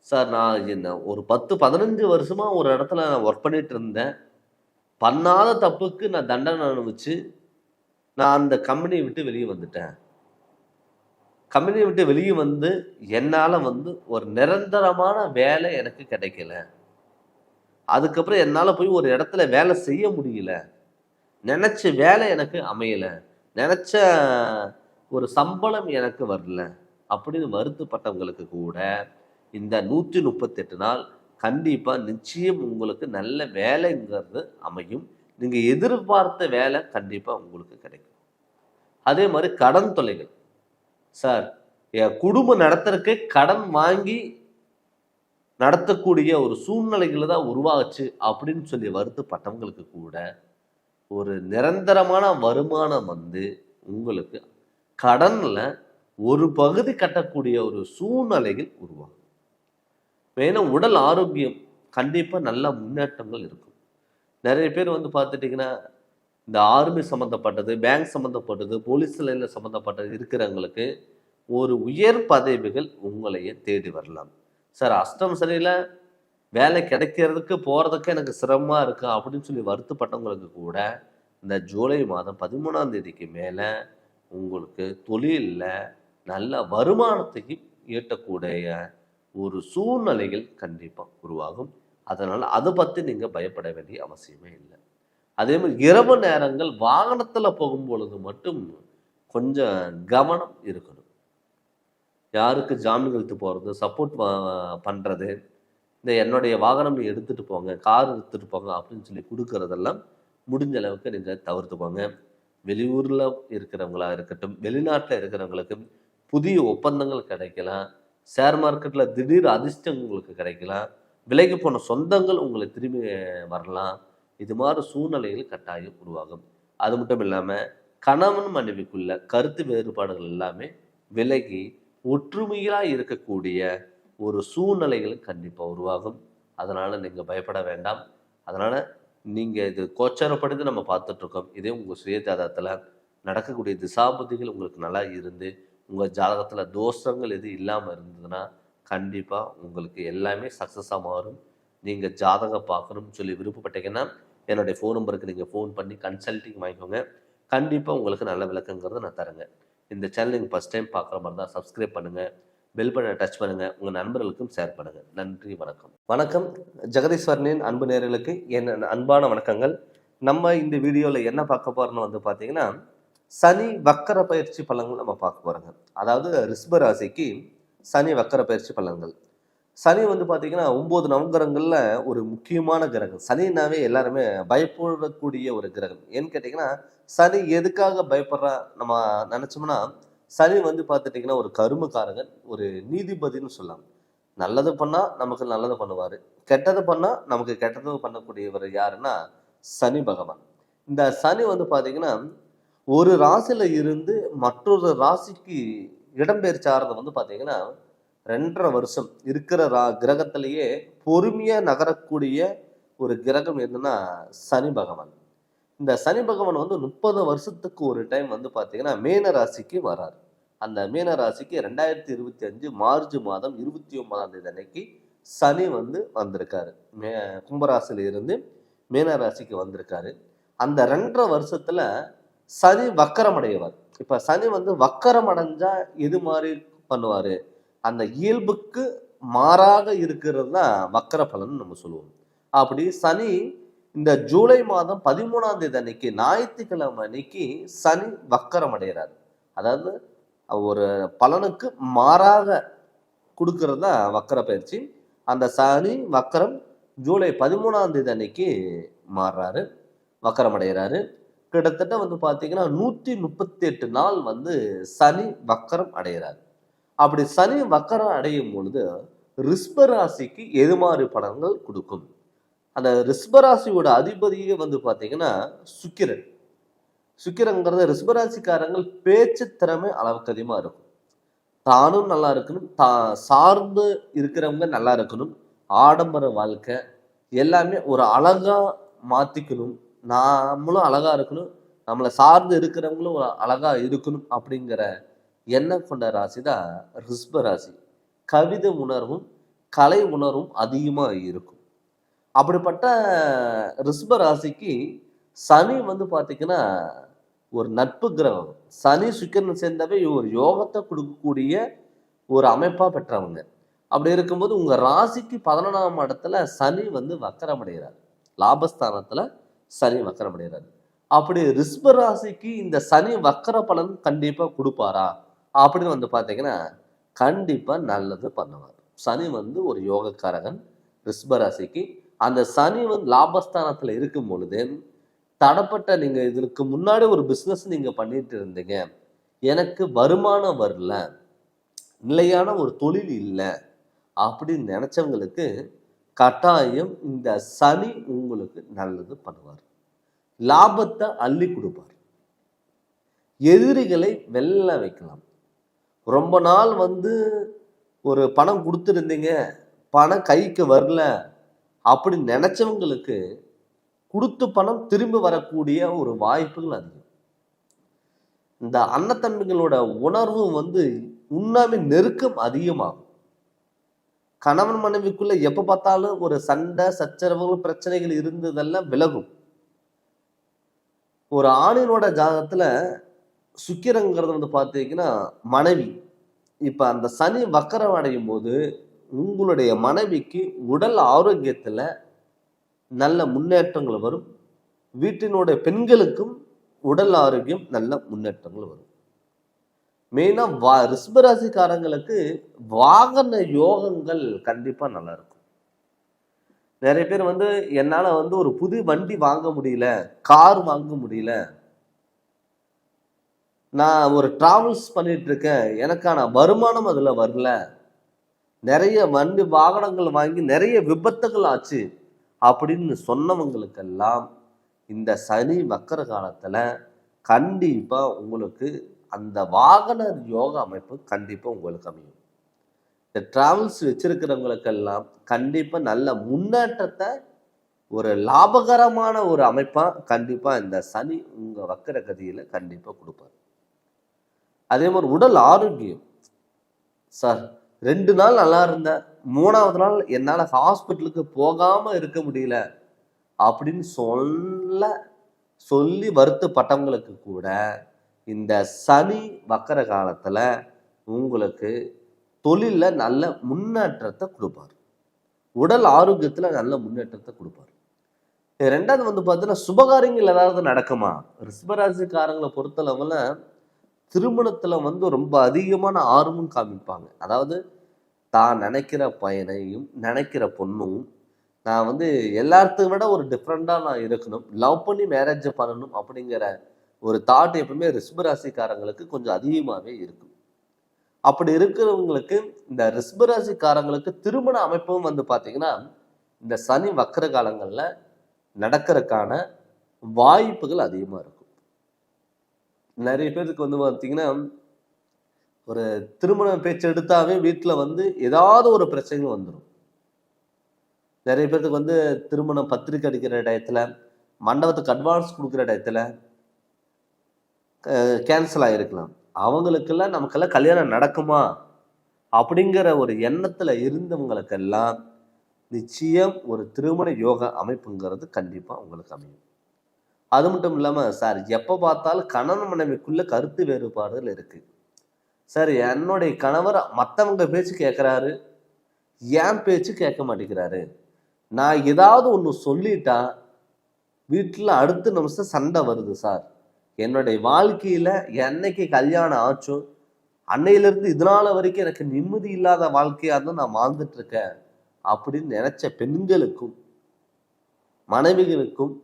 சார் நான் என்ன ஒரு 10-15 வருஷமாக ஒரு இடத்துல நான் ஒர்க் பண்ணிட்டு இருந்தேன், பண்ணாத தப்புக்கு நான் தண்டனை அனுபவிச்சு நான் அந்த கம்பெனியை விட்டு வெளியே வந்துட்டேன். கம்பெனியை விட்டு வெளியே வந்து என்னால் ஒரு நிரந்தரமான வேலை எனக்கு கிடைக்கல, அதுக்கப்புறம் என்னால் போய் ஒரு இடத்துல வேலை செய்ய முடியல, நினச்ச வேலை எனக்கு அமையலை, நினச்ச ஒரு சம்பளம் எனக்கு வரல அப்படின்னு வருத்தப்பட்டவங்களுக்கு கூட இந்த 138 நாள் கண்டிப்பாக நிச்சயம் உங்களுக்கு நல்ல வேலைங்கிறது அமையும். நீங்கள் எதிர்பார்த்த வேலை கண்டிப்பாக உங்களுக்கு கிடைக்கும். அதே மாதிரி கடன் தொல்லைகள், சார் என் குடும்பம் நடத்துறதுக்கு கடன் வாங்கி நடத்தக்கூடிய ஒரு சூழ்நிலைகளை தான் உருவாச்சு அப்படின்னு சொல்லி வருத்தப்பட்டவங்களுக்கு கூட ஒரு நிரந்தரமான வருமானம் உங்களுக்கு கடனில் ஒரு பகுதி கட்டக்கூடிய ஒரு சூழ்நிலைகள் உருவாகும். வேணா உடல் ஆரோக்கியம் கண்டிப்பாக நல்ல முன்னேற்றங்கள் இருக்கும். நிறைய பேர் பார்த்துட்டிங்கன்னா இந்த ஆர்மி சம்மந்தப்பட்டது, பேங்க் சம்மந்தப்பட்டது, போலீஸ் லைனில் சம்மந்தப்பட்டது இருக்கிறவங்களுக்கு ஒரு உயர் பதவிகள் உங்களையே தேடி வரலாம். சார் அஷ்டம் சனியில் வேலை கிடைக்கிறதுக்கு போகிறதுக்கு எனக்கு சிரமமாக இருக்கு அப்படின்னு சொல்லி வருத்தப்பட்டவங்களுக்கு கூட இந்த ஜூலை மாதம் 13ஆம் தேதிக்கு மேலே உங்களுக்கு தொழிலில் நல்ல வருமானத்தையும் ஈட்டக்கூடிய ஒரு சூழ்நிலைகள் கண்டிப்பாக உருவாகும். அதனால் அதை பற்றி நீங்கள் பயப்பட வேண்டிய அவசியமே இல்லை. அதே மாதிரி இரவு நேரங்கள் வாகனத்தில் போகும்பொழுது மட்டும் கொஞ்சம் கவனம் இருக்கணும். யாருக்கு ஜாமீன் கழுத்து போகிறது, சப்போர்ட் பண்ணுறது, இந்த என்னுடைய வாகனம் எடுத்துகிட்டு போங்க, கார் எடுத்துகிட்டு போங்க அப்படின்னு சொல்லி கொடுக்கறதெல்லாம் முடிஞ்ச அளவுக்கு நீங்கள் தவிர்த்துக்கோங்க. வெளியூரில் இருக்கிறவங்களா இருக்கட்டும், வெளிநாட்டில் இருக்கிறவங்களுக்கு புதிய ஒப்பந்தங்கள் கிடைக்கலாம், ஷேர் மார்க்கெட்டில் திடீர் அதிர்ஷ்டம் உங்களுக்கு கிடைக்கலாம், விலைக்கு போன சொந்தங்கள் உங்களை திரும்பி வரலாம். இது மாதிரி சூழ்நிலைகள் கட்டாயம் உருவாகும். அது மட்டும் இல்லாமல் கணவன் மனைவிக்குள்ள கருத்து வேறுபாடுகள் எல்லாமே விலகி ஒற்றுமையாக இருக்கக்கூடிய ஒரு சூழ்நிலைகள் கண்டிப்பாக உருவாகும். அதனால் நீங்கள் பயப்பட வேண்டாம். அதனால் நீங்கள் இது கோச்சாரப்படுத்தி நம்ம பார்த்துட்ருக்கோம். இதே உங்கள் சுய ஜாதகத்தில் நடக்கக்கூடிய திசாபுத்திகள் உங்களுக்கு நல்லா இருந்து உங்கள் ஜாதகத்தில் தோஷங்கள் எது இல்லாமல் இருந்ததுன்னா கண்டிப்பாக உங்களுக்கு எல்லாமே சக்ஸஸாக மாறும். நீங்கள் ஜாதகம் பார்க்கணும்னு சொல்லி விருப்பப்பட்டீங்கன்னா என்னுடைய ஃபோன் நம்பருக்கு நீங்கள் ஃபோன் பண்ணி கன்சல்ட்டிங் வாங்கிக்கோங்க. கண்டிப்பாக உங்களுக்கு நல்ல விளக்கங்கிறத நான் தரேங்க. இந்த சேனல் நீங்கள் ஃபஸ்ட் டைம் பார்க்குற மாதிரி தான் சப்ஸ்கிரைப் பண்ணுங்கள், பெல் பட்டனை டச் பண்ணுங்கள், உங்கள் நண்பர்களுக்கும் ஷேர் பண்ணுங்கள். நன்றி, வணக்கம். வணக்கம். ஜெகதீஸ்வரனின் அன்பு நேயர்களுக்கு என் அன்பான வணக்கங்கள். நம்ம இந்த வீடியோவில் என்ன பார்க்க போகிறோம்னு வந்து பார்த்தீங்கன்னா, சனி வக்கர பயிற்சி பலன்கள் நம்ம பார்க்க போகிறோங்க. அதாவது ரிஷப ராசிக்கு சனி வக்கர பயிற்சி பலன்கள். சனி வந்து பார்த்தீங்கன்னா 9 நவகிரகங்களில் ஒரு முக்கியமான கிரகம். சனினாவே எல்லாருமே பயப்படக்கூடிய ஒரு கிரகம். ஏன்னு கேட்டிங்கன்னா, சனி எதுக்காக பயப்படுறா நம்ம நினச்சோம்னா, சனி வந்து பார்த்துட்டிங்கன்னா ஒரு கருமக்காரகன், ஒரு நீதிபதினு சொல்லலாம். நல்லது பண்ணால் நமக்கு நல்லது பண்ணுவார், கெட்டது பண்ணால் நமக்கு கெட்டது பண்ணக்கூடியவர் யாருன்னா சனி பகவான். இந்த சனி வந்து பார்த்தீங்கன்னா ஒரு ராசியில் இருந்து மற்றொரு ராசிக்கு இடம்பெயர்ச்சி ஆகிறது வந்து பார்த்தீங்கன்னா 2.5 வருஷம் இருக்கிற கிரகத்திலேயே பொறுமையாக நகரக்கூடிய ஒரு கிரகம் எதுன்னா சனி பகவான். இந்த சனி பகவான் வந்து 30 வருஷத்துக்கு ஒரு டைம் வந்து பார்த்தீங்கன்னா மீன ராசிக்கு வரார். அந்த மீன ராசிக்கு 2025 மார்ச் மாதம் 29ஆம் தேதி அன்னைக்கு சனி வந்து வந்திருக்காரு. கும்பராசில இருந்து மீன ராசிக்கு வந்திருக்காரு. அந்த 2.5 வருஷத்துல சனி வக்கரம் அடைவார். இப்ப சனி வந்து வக்கரம் அடைஞ்சா எது மாதிரி பண்ணுவாரு, அந்த இயல்புக்கு மாறாக இருக்கிறது தான் வக்கர பலன் நம்ம சொல்லுவோம். அப்படி சனி இந்த ஜூலை மாதம் 13ஆம் தேதி அன்னைக்கு ஞாயிற்றுக்கிழமை அன்னைக்கு சனி வக்கரம் அடைகிறார். அதாவது ஒரு பலனுக்கு மாறாக கொடுக்கறது தான் வக்கர பயிற்சி. அந்த சனி வக்கரம் ஜூலை 13ஆம் தேதி அன்னைக்கு மாறுறாரு, வக்கரம் அடைகிறாரு. கிட்டத்தட்ட வந்து பார்த்தீங்கன்னா 138 நாள் வந்து சனி வக்கரம் அடைகிறார். அப்படி சனி வக்கரம் அடையும் பொழுது ரிஷபராசிக்கு எது மாதிரி பலன்கள் கொடுக்கும்? அந்த ரிஷபராசியோட அதிபதியே வந்து பார்த்தீங்கன்னா சுக்கிரன். சுக்கிரங்கிறத ரிஷபராசிக்காரங்கள் பேச்சு திறமை அளவுக்கு அதிகமாக இருக்கும். தானும் நல்லா இருக்கணும், சார்ந்து இருக்கிறவங்க நல்லா இருக்கணும், ஆடம்பர வாழ்க்கை எல்லாமே ஒரு அழகா மாற்றிக்கணும், நாமளும் அழகா இருக்கணும், நம்மளை சார்ந்து இருக்கிறவங்களும் ஒரு அழகா இருக்கணும் அப்படிங்கிற எண்ணம் கொண்ட ராசி தான் ரிஷப ராசி. கவிதை உணர்வும் கலை உணர்வும் அதிகமாக இருக்கும். அப்படிப்பட்ட ரிஷப ராசிக்கு சனி வந்து பார்த்தீங்கன்னா ஒரு நட்பு கிரகம். சனி சுக்கிரன் சேர்ந்தவே ஒரு யோகத்தை கொடுக்கக்கூடிய ஒரு அமைப்பாக பெற்றவங்க. அப்படி இருக்கும்போது உங்கள் ராசிக்கு 11ஆம் இடத்துல சனி வந்து வக்கரம் அடைகிறார். லாபஸ்தானத்தில் சனி வக்கரம் அடைகிறார். அப்படி ரிஷப ராசிக்கு இந்த சனி வக்கர பலன் கண்டிப்பாக கொடுப்பாரா அப்படின்னு வந்து பார்த்தீங்கன்னா கண்டிப்பாக நல்லது பண்ணுவார். சனி வந்து ஒரு யோகக்காரகன் ரிஷப ராசிக்கு. அந்த சனி வந்து லாபஸ்தானத்தில் இருக்கும் பொழுது தடப்பட்ட நீங்கள் இதற்கு முன்னாடி ஒரு பிஸ்னஸ் நீங்கள் பண்ணிட்டு இருந்தீங்க, எனக்கு வருமானம் வரல, நிலையான ஒரு தொழில் இல்லை அப்படின்னு நினைச்சவங்களுக்கு கட்டாயம் இந்த சனி உங்களுக்கு நல்லது பண்ணுவார். லாபத்தை அள்ளி கொடுப்பார். எதிரிகளை வெல்ல வைக்கலாம். ரொம்ப நாள் வந்து ஒரு பணம் கொடுத்துருந்தீங்க, பணம் கைக்கு வரல அப்படி நினைச்சவங்களுக்கு கொடுத்து பணம் திரும்பி வரக்கூடிய ஒரு வாய்ப்புகள் அதிகம். இந்த அன்னத்தன்மைகளோட உணர்வு வந்து உண்மையாவே நெருக்கம் அதிகமாகும். கணவன் மனைவிக்குள்ள எப்ப பார்த்தாலும் ஒரு சண்டை சச்சரவுகள் பிரச்சனைகள் இருந்ததெல்லாம் விலகும். ஒரு ஆணினோட ஜாதகத்துல சுக்கிரங்கிறது வந்து பார்த்தீங்கன்னா மனைவி. இப்ப அந்த சனி வக்கரம் அடையும் போது உங்களுடைய மனைவிக்கு உடல் ஆரோக்கியத்துல நல்ல முன்னேற்றங்கள் வரும். வீட்டினுடைய பெண்களுக்கும் உடல் ஆரோக்கியம் நல்ல முன்னேற்றங்கள் வரும். மெயினா ரிஷபராசிக்காரங்களுக்கு வாகன யோகங்கள் கண்டிப்பா நல்லா இருக்கும். நிறைய பேர் வந்து என்னால வந்து ஒரு புது வண்டி வாங்க முடியல, கார் வாங்க முடியல, நான் ஒரு டிராவல்ஸ் பண்ணிட்டு இருக்கேன், எனக்கான வருமானம் அதுல வரல, நிறைய வண்டி வாகனங்கள் வாங்கி நிறைய விபத்துகள் ஆச்சு அப்படின்னு சொன்னவங்களுக்கெல்லாம் இந்த சனி வக்கர காலத்துல கண்டிப்பா உங்களுக்கு அந்த வாகன யோக அமைப்பு கண்டிப்பா உங்களுக்கு அமையும். இந்த டிராவல்ஸ் வச்சிருக்கிறவங்களுக்கெல்லாம் கண்டிப்பா நல்ல முன்னேற்றத்தை, ஒரு லாபகரமான ஒரு அமைப்பா கண்டிப்பா இந்த சனி உங்க வக்கர கதியில கண்டிப்பா கொடுப்பார். அதே மாதிரி உடல் ஆரோக்கியம். சார் 2 நாள் நல்லா இருந்தேன், 3வது நாள் என்னால் ஹாஸ்பிட்டலுக்கு போகாமல் இருக்க முடியல அப்படின்னு சொல்லி வருத்தப்பட்டவங்களுக்கு கூட இந்த சனி வக்கர காலத்தில் உங்களுக்கு தொழிலில் நல்ல முன்னேற்றத்தை கொடுப்பார், உடல் ஆரோக்கியத்தில் நல்ல முன்னேற்றத்தை கொடுப்பார். 2வது பார்த்தீங்கன்னா சுபகாரியங்கள் ஏதாவது நடக்குமா? ரிஷபராசிக்காரங்களை பொறுத்தளவில் திருமணத்தில் ரொம்ப அதிகமான ஆர்வம் காமிப்பாங்க. அதாவது தான் நினைக்கிற பையனையும் நினைக்கிற பொண்ணும் நான் எல்லாத்தையும் விட ஒரு டிஃப்ரெண்டாக நான் இருக்கணும், லவ் பண்ணி மேரேஜ் பண்ணணும் அப்படிங்கிற ஒரு தாட் எப்பவுமே ரிஷபராசிக்காரங்களுக்கு கொஞ்சம் அதிகமாகவே இருக்கும். அப்படி இருக்கிறவங்களுக்கு இந்த ரிஷபராசிக்காரங்களுக்கு திருமண அமைப்பும் பார்த்தீங்கன்னா இந்த சனி வக்கர காலங்களில் நடக்கிறதுக்கான வாய்ப்புகள் அதிகமாக இருக்கும். நிறைய பேருக்கு பார்த்தீங்கன்னா ஒரு திருமண பேச்சு எடுத்தாவே வீட்டில் ஏதாவது ஒரு பிரச்சனைகள் வந்துடும். நிறைய பேருக்கு திருமணம் பத்திரிக்கை அடிக்கிற டயத்தில், மண்டபத்துக்கு அட்வான்ஸ் கொடுக்குற டயத்தில் கேன்சல் ஆகிருக்கலாம். அவங்களுக்கெல்லாம் நமக்கெல்லாம் கல்யாணம் நடக்குமா அப்படிங்கிற ஒரு எண்ணத்தில் இருந்தவங்களுக்கெல்லாம் நிச்சயம் ஒரு திருமண யோக அமைப்புங்கிறது கண்டிப்பாக உங்களுக்கு அமையும். அது மட்டும் இல்லாமல் சார் எப்போ பார்த்தாலும் கணவன் மனைவிக்குள்ள கருத்து வேறுபாடுகள் இருக்குது சார், என்னுடைய கணவர் மற்றவங்க பேச்சு கேட்குறாரு, என் பேச்சு கேட்க மாட்டேங்கிறாரு, நான் ஏதாவது ஒன்று சொல்லிட்டா வீட்டில் அடுத்த நிமிஷம் சண்டை வருது சார், என்னுடைய வாழ்க்கையில் என்னைக்கு கல்யாணம் ஆச்சோ அன்னையிலேருந்து இதனால வரைக்கும் எனக்கு நிம்மதி இல்லாத வாழ்க்கையாக தான் நான் வாழ்ந்துட்டு இருக்கேன் அப்படின்னு நினைச்ச பெண்களுக்கும் மனைவிகளுக்கும்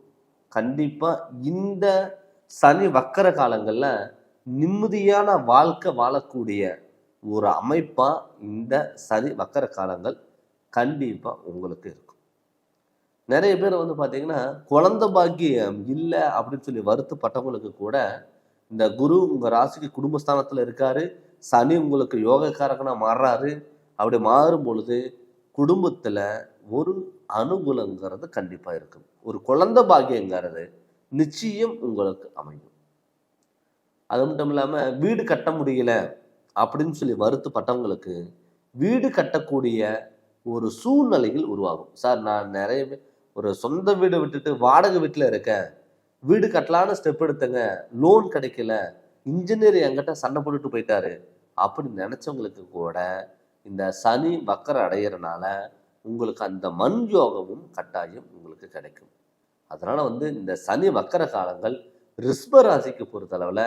கண்டிப்பாக இந்த சனி வக்கர காலங்களில் நிம்மதியான வாழ்க்கை வாழக்கூடிய ஒரு அமைப்பாக இந்த சனி வக்கர காலங்கள் கண்டிப்பாக உங்களுக்கு இருக்கும். நிறைய பேர் பார்த்தீங்கன்னா குழந்தை பாக்கியம் இல்லை அப்படின்னு சொல்லி வருத்தப்பட்டவங்களுக்கு கூட இந்த குரு உங்கள் ராசிக்கு குடும்பஸ்தானத்தில் இருக்காரு, சனி உங்களுக்கு யோகக்காரகனாக மாறுறாரு. அப்படி மாறும் பொழுது குடும்பத்தில் ஒரு அனுகூலங்கிறது கண்டிப்பாக இருக்கும். ஒரு குழந்தை பாக்கியங்கிறது நிச்சயம் உங்களுக்கு அமையும். அது மட்டும் இல்லாமல் வீடு கட்ட முடியல அப்படின்னு சொல்லி வருத்தப்பட்டவங்களுக்கு வீடு கட்டக்கூடிய ஒரு சூழ்நிலைகள் உருவாகும். சார் நான் நிறைய ஒரு சொந்த வீடு விட்டுட்டு வாடகை வீட்டில் இருக்கேன், வீடு கட்டலான்னு ஸ்டெப் எடுத்தேங்க, லோன் கிடைக்கல, இன்ஜினியர் என்கிட்ட சண்டை போட்டுட்டு போயிட்டாரு அப்படின்னு நினச்சவங்களுக்கு கூட இந்த சனி வக்கர அடையிறனால உங்களுக்கு அந்த மண் யோகமும் கட்டாயம் உங்களுக்கு கிடைக்கும். அதனால் இந்த சனி வக்கர காலங்கள் ரிஷப ராசிக்கு பொறுத்தளவில்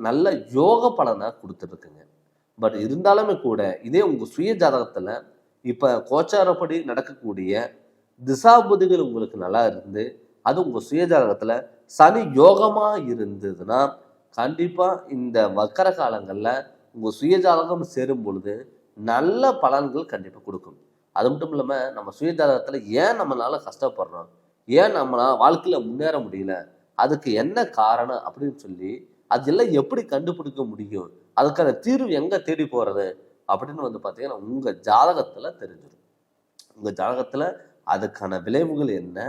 நல்ல யோக பலனை கொடுத்துருக்குங்க. பட் இருந்தாலுமே கூட இதே உங்கள் சுய ஜாதகத்தில் இப்போ கோச்சாரப்படி நடக்கக்கூடிய திசாபுதிகள் உங்களுக்கு நல்லா இருந்து அது உங்கள் சுய ஜாதகத்தில் சனி யோகமாக இருந்ததுன்னா கண்டிப்பாக இந்த வக்கர காலங்களில் உங்கள் சுய ஜாதகம் சேரும் பொழுது நல்ல பலன்கள் கண்டிப்பாக கொடுக்கும். அது மட்டும் இல்லாமல் நம்ம சுய ஜாதகத்தில் ஏன் நம்மளால கஷ்டப்படுறோம், ஏன் நம்மளால் வாழ்க்கையில் முன்னேற முடியல, அதுக்கு என்ன காரணம் அப்படின்னு சொல்லி அதெல்லாம் எப்படி கண்டுபிடிக்க முடியும், அதுக்கான தீர்வு எங்கே தேடி போகிறது அப்படின்னு பார்த்தீங்கன்னா உங்கள் ஜாதகத்தில் தெரிஞ்சிடும். உங்கள் ஜாதகத்தில் அதுக்கான விளைவுகள் என்ன,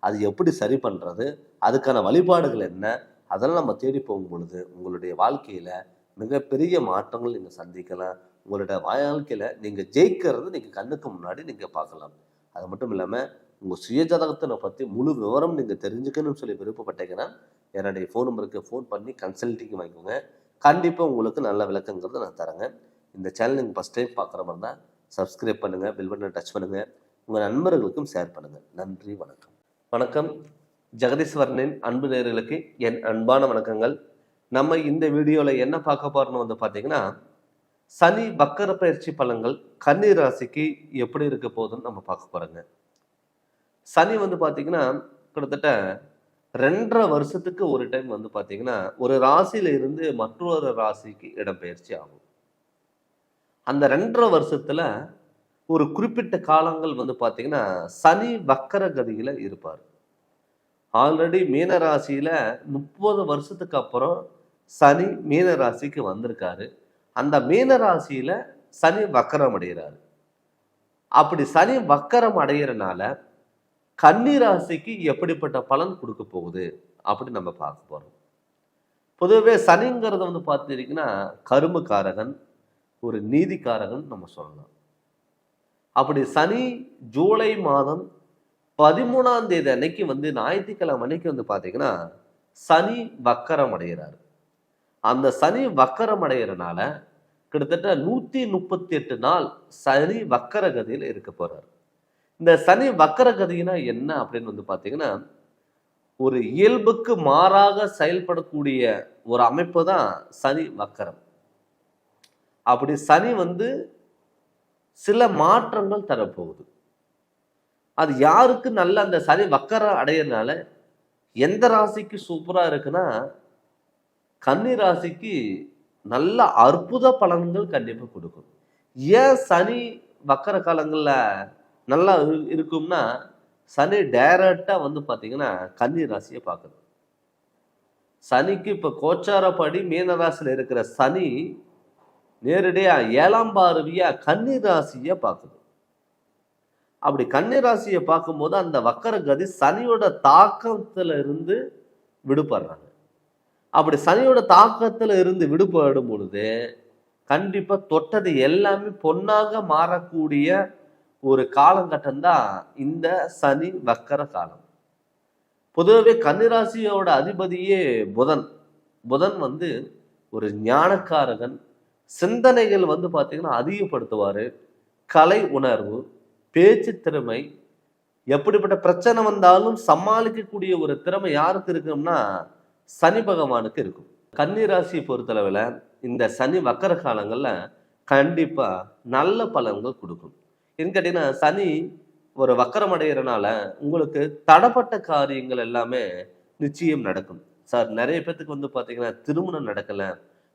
அது எப்படி சரி பண்ணுறது, அதுக்கான வழிபாடுகள் என்ன, அதெல்லாம் நம்ம தேடி போகும் பொழுது உங்களுடைய வாழ்க்கையில் மிகப்பெரிய மாற்றங்கள் நீங்கள் சந்திக்கலாம். உங்களுடைய வாழ்க்கையில் நீங்கள் ஜெயிக்கிறது நீங்கள் கண்ணுக்கு முன்னாடி நீங்கள் பார்க்கலாம். அது மட்டும் இல்லாமல் உங்கள் சுய ஜாதகத்தை பற்றி முழு விவரம் நீங்கள் தெரிஞ்சுக்கணும்னு சொல்லி விருப்பப்பட்டீங்கன்னா என்னுடைய ஃபோன் நம்பருக்கு ஃபோன் பண்ணி கன்சல்ட்டிங் வாங்கிக்கோங்க. கண்டிப்பாக உங்களுக்கு நல்ல விளக்கங்கிறது நான் தரேங்க. இந்த சேனல் நீங்கள் ஃபஸ்ட் டைம் பார்க்குற மாதிரி தான் சப்ஸ்கிரைப் பண்ணுங்கள், பெல் பட்டனை டச் பண்ணுங்கள், உங்கள் நண்பர்களுக்கும் ஷேர் பண்ணுங்கள். நன்றி, வணக்கம். வணக்கம். ஜெகதீஸ்வரனின் அன்பு நேயர்களுக்கு என் அன்பான வணக்கங்கள். நம்ம இந்த வீடியோவில் என்ன பார்க்க போகிறோம்னு பார்த்தீங்கன்னா சனி வக்கர பயிற்சி பலன்கள் கன்னி ராசிக்கு எப்படி இருக்க போகுதுன்னு நம்ம பார்க்க போகிறோங்க. சனி பார்த்தீங்கன்னா கிட்டத்தட்ட 2.5 வருஷத்துக்கு ஒரு டைம் பார்த்தீங்கன்னா ஒரு ராசியில இருந்து மற்றொரு ராசிக்கு இடம்பெயர்ச்சி ஆகும். அந்த 2.5 வருஷத்துல ஒரு குறிப்பிட்ட காலங்கள் பார்த்தீங்கன்னா சனி வக்கர கதியில இருப்பார். ஆல்ரெடி மீன ராசியில 30 வருஷத்துக்கு அப்புறம் சனி மீன ராசிக்கு வந்திருக்காரு. அந்த மீன ராசியில சனி வக்கரம் அடைகிறாரு. அப்படி சனி வக்கரம் அடைகிறனால கன்னி ராசிக்கு எப்படிப்பட்ட பலன் கொடுக்க போகுது அப்படி நம்ம பார்க்க போறோம். பொதுவே சனிங்கிறது பார்த்தீங்கன்னா கருமக்காரகன், ஒரு நீதிக்காரகன் நம்ம சொல்லலாம். அப்படி சனி ஜூலை மாதம் 13ஆம் தேதி அன்னைக்கு வந்து ஞாயிற்றுக்கிழமை அன்னைக்கு வந்து பார்த்தீங்கன்னா சனி வக்கரம் அடைகிறார். அந்த சனி வக்கரம் அடைகிறனால கிட்டத்தட்ட 138 நாள் சனி வக்கர கதியில் இருக்க போறார். இந்த சனி வக்கர கதினா என்ன அப்படின்னு வந்து பார்த்தீங்கன்னா, ஒரு இயல்புக்கு மாறாக செயல்படக்கூடிய ஒரு அமைப்பு தான் சனி வக்கரம். அப்படி சனி வந்து சில மாற்றங்கள் தரப்போகுது. அது யாருக்கு நல்ல அந்த சனி வக்கரம் அடையிறதுனால எந்த ராசிக்கு சூப்பரா இருக்குன்னா, கன்னி ராசிக்கு நல்ல அற்புத பலன்கள் கண்டிப்பா கொடுக்கும். ஏன் சனி வக்கர காலங்கள்ல நல்லா இருக்கும்னா, சனி டைரக்டா வந்து பார்த்தீங்கன்னா கன்னி ராசியை பார்க்குது. சனிக்கு இப்போ கோச்சாரப்படி மீன ராசியில் இருக்கிற சனி நேரடியா 7ஆம் பார்வையா கன்னி ராசியை பார்க்குது. அப்படி கன்னி ராசியை பார்க்கும்போது அந்த வக்கர கதி சனியோட தாக்கத்துல இருந்து விடுபடுறாங்க. அப்படி சனியோட தாக்கத்துல இருந்து விடுபடும் பொழுது கண்டிப்பா தொட்டது எல்லாமே பொன்னாக மாறக்கூடிய ஒரு காலகட்டம் தான் இந்த சனி வக்கர காலம். பொதுவாகவே கன்னிராசியோட அதிபதியே புதன். புதன் வந்து ஒரு ஞானக்காரகன். சிந்தனைகள் வந்து பார்த்தீங்கன்னா அதிகப்படுத்துவார். கலை உணர்வு, பேச்சு திறமை, எப்படிப்பட்ட பிரச்சனை வந்தாலும் சமாளிக்கக்கூடிய ஒரு திறமை யாருக்கு இருக்கும்னா சனி பகவானுக்கு இருக்கும். கன்னி ராசியை பொறுத்தளவில் இந்த சனி வக்கர காலங்களில் கண்டிப்பாக நல்ல பலன்கள் கொடுக்கும். ஏன்னு கேட்டீங்கன்னா, சனி ஒரு வக்கரம் அடைகிறனால உங்களுக்கு தடப்பட்ட காரியங்கள் எல்லாமே நிச்சயம் நடக்கும். சார் நிறைய பேர்த்துக்கு வந்து பார்த்தீங்கன்னா திருமணம் நடக்கலை.